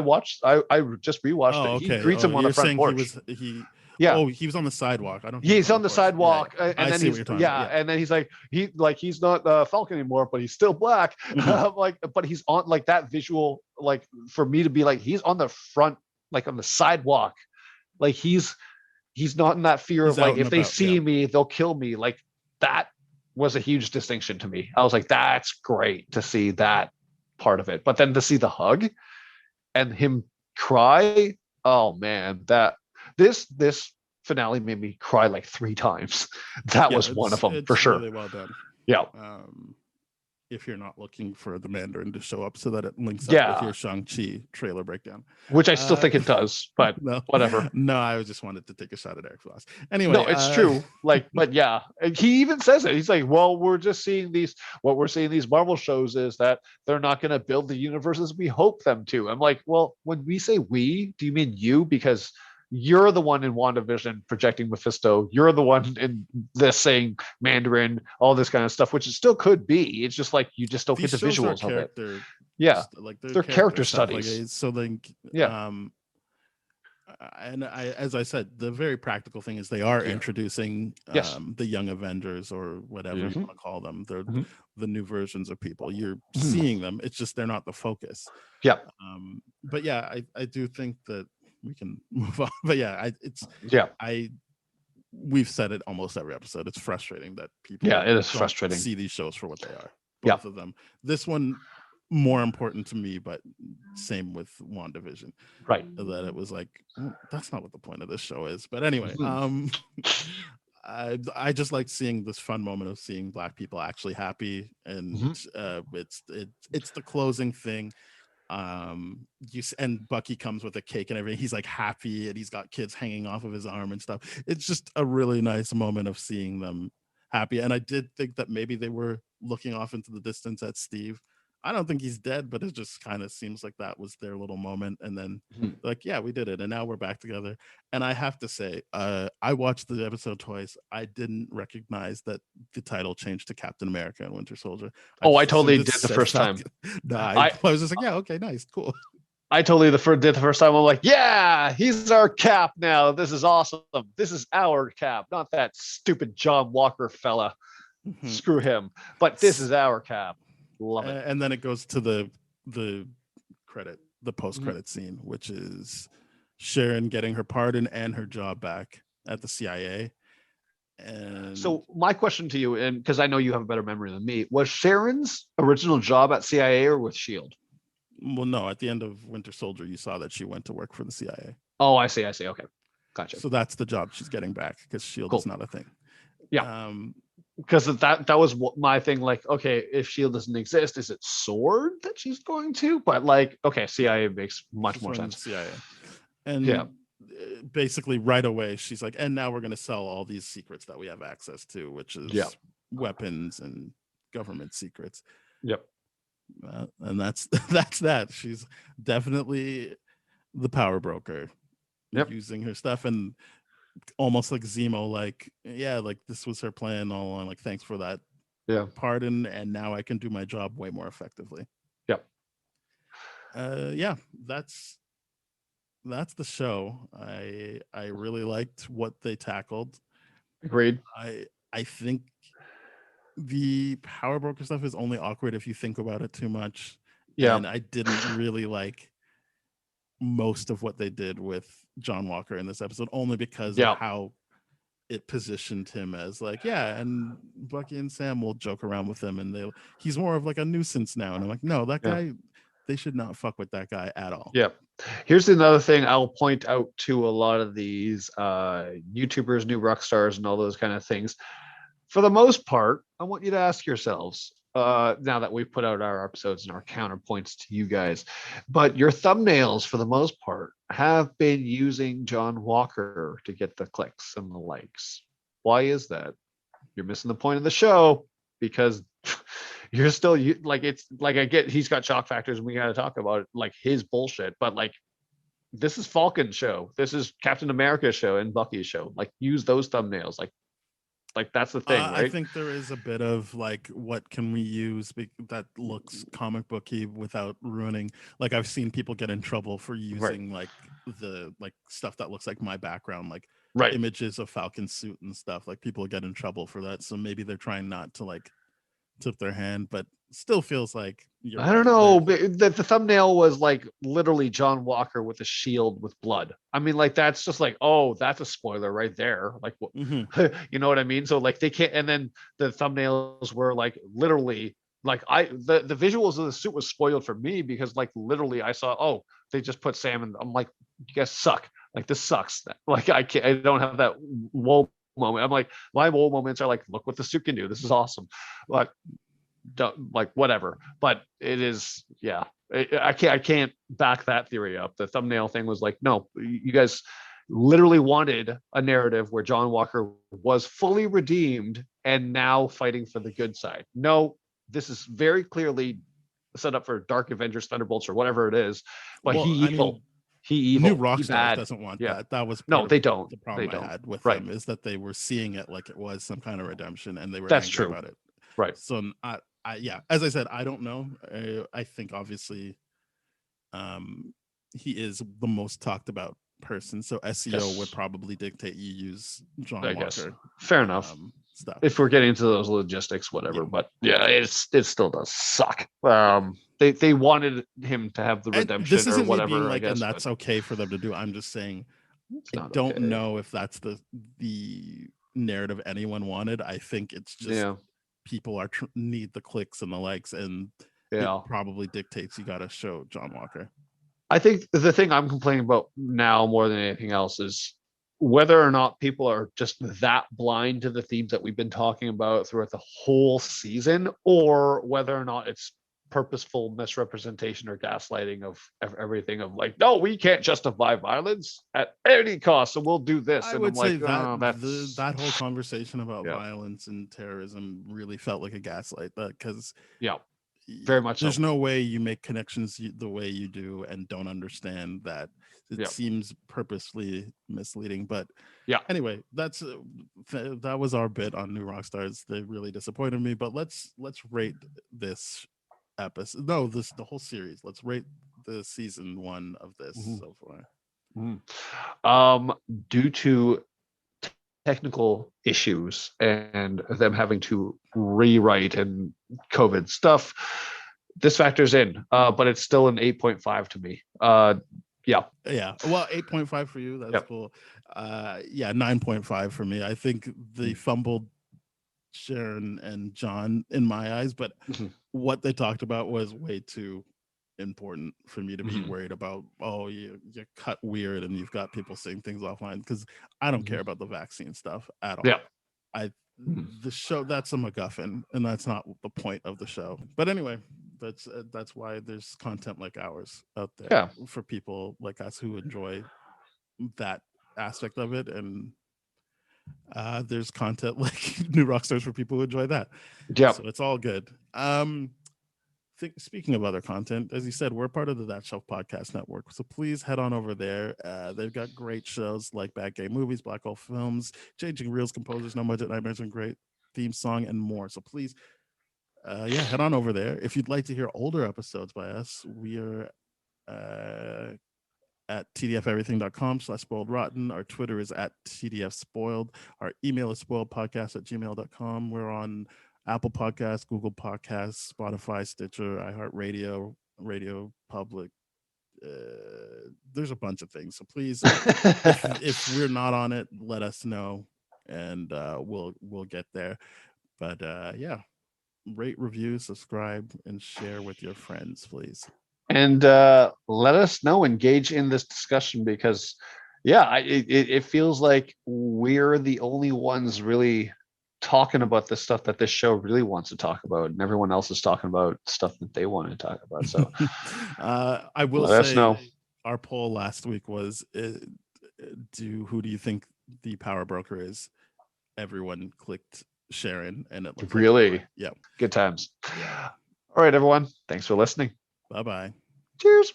just rewatched Oh, it. He okay. greets Oh, him on the you're front saying porch. Oh, Yeah, he was on the sidewalk. I don't think he was he's on on the the porch. Yeah, sidewalk, and I then see what he's you're talking about. Yeah. and then he's like he's not Falcon anymore, but he's still black. Mhm. Like, but he's on like that visual, like for me to be like he's on the front, like on the sidewalk, like he's not in that fear He's of like out and if they about. Yeah. see me they'll kill me. Like that was a huge distinction to me. I was like, that's great to see that part of it, but then to see the hug and him cry, oh man, that this finale made me cry like 3 times. That was one of them for it's sure. really well done. Yeah. If you're not looking for the Mandarin to show up so that it links up with Yeah. your Shang-Chi trailer breakdown. Which I still think it does, but No, whatever. No, I just wanted to take a shot at Eric Floss. Anyway, No, it's true. Like, but yeah, and he even says it. He's like, well, we're just seeing these. What we're seeing these Marvel shows is that they're not going to build the universes we hope them to. I'm like, well, when we say we, do you mean you? Because you're the one in WandaVision projecting Mephisto. You're the one in this saying Mandarin, all this kind of stuff, which it still could be. It's just like you just don't get the visuals of it. Yeah, like they're character stuff. studies. Like, so then, yeah. And as I said, the very practical thing is they are introducing the young Avengers or whatever you want to call them. They're the new versions of people. You're seeing them. It's just they're not the focus. Yeah. But yeah, I do think that we can move on. But yeah, we've said it almost every episode. It's frustrating that people it is frustrating see these shows for what they are. Both of them. This one more important to me, but same with WandaVision. Right. That it was like, that's not what the point of this show is. But anyway, I just like seeing this fun moment of seeing Black people actually happy, and it's the closing thing. And Bucky comes with a cake and everything. He's like happy, and he's got kids hanging off of his arm and stuff. It's just a really nice moment of seeing them happy. And I did think that maybe they were looking off into the distance at Steve. I don't think he's dead, but it just kind of seems like that was their little moment. And then like, yeah, we did it. And now we're back together. And I have to say, I watched the episode twice. I didn't recognize that the title changed to Captain America and Winter Soldier. I totally did the first time. No, I was just like, yeah, okay, nice, cool. I totally did the first time. I'm like, yeah, he's our Cap now. This is awesome. This is our Cap, not that stupid John Walker fella. Screw him. But this is our Cap. Love it. And then it goes to the post-credit scene, which is Sharon getting her pardon and her job back at the CIA. And so my question to you, and because I know you have a better memory than me, was Sharon's original job at CIA or with SHIELD? Well, no, at the end of Winter Soldier, you saw that she went to work for the CIA. Oh, I see. Okay. Gotcha. So that's the job she's getting back, because SHIELD is not a thing. Yeah. Because that was my thing. Like, okay, if SHIELD doesn't exist, is it SWORD that she's going to? But like, okay, CIA makes much more sense. CIA. And basically right away, she's like, and now we're going to sell all these secrets that we have access to, which is weapons and government secrets. Yep. And that's that. She's definitely the power broker, using her stuff, and almost like Zemo, like, yeah, like this was her plan all along. Like, thanks for that pardon, and now I can do my job way more effectively. Yep. That's the show. I really liked what they tackled. Agreed. I think the power broker stuff is only awkward if you think about it too much. Yeah. And I didn't really like most of what they did with John Walker in this episode, only because of how it positioned him as like, and Bucky and Sam will joke around with him, and he's more of like a nuisance now. And I'm like, no, that guy, they should not fuck with that guy at all. Yep. Here's another thing I'll point out to a lot of these YouTubers, new rock stars, and all those kind of things. For the most part, I want you to ask yourselves, now that we've put out our episodes and our counterpoints to you guys, but your thumbnails, for the most part, have been using John Walker to get the clicks and the likes. Why is that? You're missing the point of the show, because you're still like, it's like, I get he's got shock factors and we got to talk about it, like his bullshit, but like, this is Falcon's show. This is Captain America's show and Bucky's show. Like, use those thumbnails. Like that's the thing, right? I think there is a bit of like, what can we use that looks comic booky without ruining? Like, I've seen people get in trouble for using like the stuff that looks like my background, like images of Falcon's suit and stuff. Like, people get in trouble for that. So maybe they're trying not to like tip their hand, but still feels like I don't know. The thumbnail was like literally John Walker with a shield with blood. I mean, like, that's just like, oh, that's a spoiler right there. Like, you know what I mean? So like, they can't. And then the thumbnails were like literally like the visuals of the suit was spoiled for me, because like literally I saw, oh, they just put Sam in. I'm like, you guys suck. Like, this sucks. Like, I can't. I don't have that whoa moment. I'm like, my whoa moments are like, look what the suit can do. This is awesome. But don't, like, whatever. But it is, yeah. I can't back that theory up. The thumbnail thing was like, no, you guys literally wanted a narrative where John Walker was fully redeemed and now fighting for the good side. No, this is very clearly set up for Dark Avengers, Thunderbolts, or whatever it is. But he evil. He evil. New Rockstars doesn't want that. That was no, they don't. The problem I had with them is that they were seeing it like it was some kind of redemption, and they were angry about it. Right. So yeah, as I said, I don't know. I think obviously, he is the most talked about person, so SEO would probably dictate you use John Walker. Fair enough. Stuff. If we're getting into those logistics, whatever. Yeah. But yeah, it still does suck. They wanted him to have the redemption or whatever. Being like, I guess, and that's okay for them to do. I'm just saying, I don't know if that's the narrative anyone wanted. I think it's just people need the clicks and the likes, and it probably dictates you got to show John Walker. I think the thing I'm complaining about now more than anything else is whether or not people are just that blind to the themes that we've been talking about throughout the whole season, or whether or not it's purposeful misrepresentation or gaslighting of everything, of like, no, we can't justify violence at any cost, so we'll do this. I would say that whole conversation about violence and terrorism really felt like a gaslight, because very much there's no way you make connections the way you do and don't understand that. It seems purposely misleading, but anyway, that was our bit on New Rockstars. They really disappointed me, but let's rate this episode. No, the whole series. Let's rate the season 1 of this so far. Due to technical issues and them having to rewrite and COVID stuff, this factors in, but it's still an 8.5 to me. Yeah. Well, 8.5 for you. That's cool. 9.5 for me. I think the fumbled Sharon and John in my eyes, but what they talked about was way too important for me to be worried about. Oh, you cut weird and you've got people saying things offline, because I don't care about the vaccine stuff at all. The show, that's a MacGuffin, and that's not the point of the show. But anyway, that's why there's content like ours out there for people like us who enjoy that aspect of it, and there's content like New Rockstars for people who enjoy that. So it's all good. Speaking of other content, as you said, we're part of the That Shelf Podcast Network, so please head on over there. They've got great shows like Bad Gay Movies, Black Hole Films, Changing Reels, Composers, No Budget Nightmares, and great theme song, and more. So please, head on over there. If you'd like to hear older episodes by us, we are at tdfeverything.com/spoiledrotten. Our Twitter is at tdfspoiled. Our email is spoiledpodcast@gmail.com. We're on Apple Podcasts, Google Podcasts, Spotify, Stitcher, iHeartRadio, Radio Public. There's a bunch of things. So please, if we're not on it, let us know, and we'll get there. But rate, review, subscribe, and share with your friends, please. And let us know, engage in this discussion, because it feels like we're the only ones really talking about the stuff that this show really wants to talk about, and everyone else is talking about stuff that they want to talk about. So I will say our poll last week was who do you think the power broker is? Everyone clicked Sharon, and it looked really like good times. All right, everyone, thanks for listening. Bye-bye. Cheers.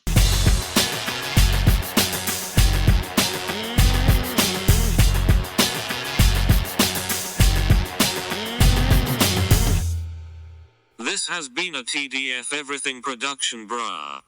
This has been a TDF Everything production, brah.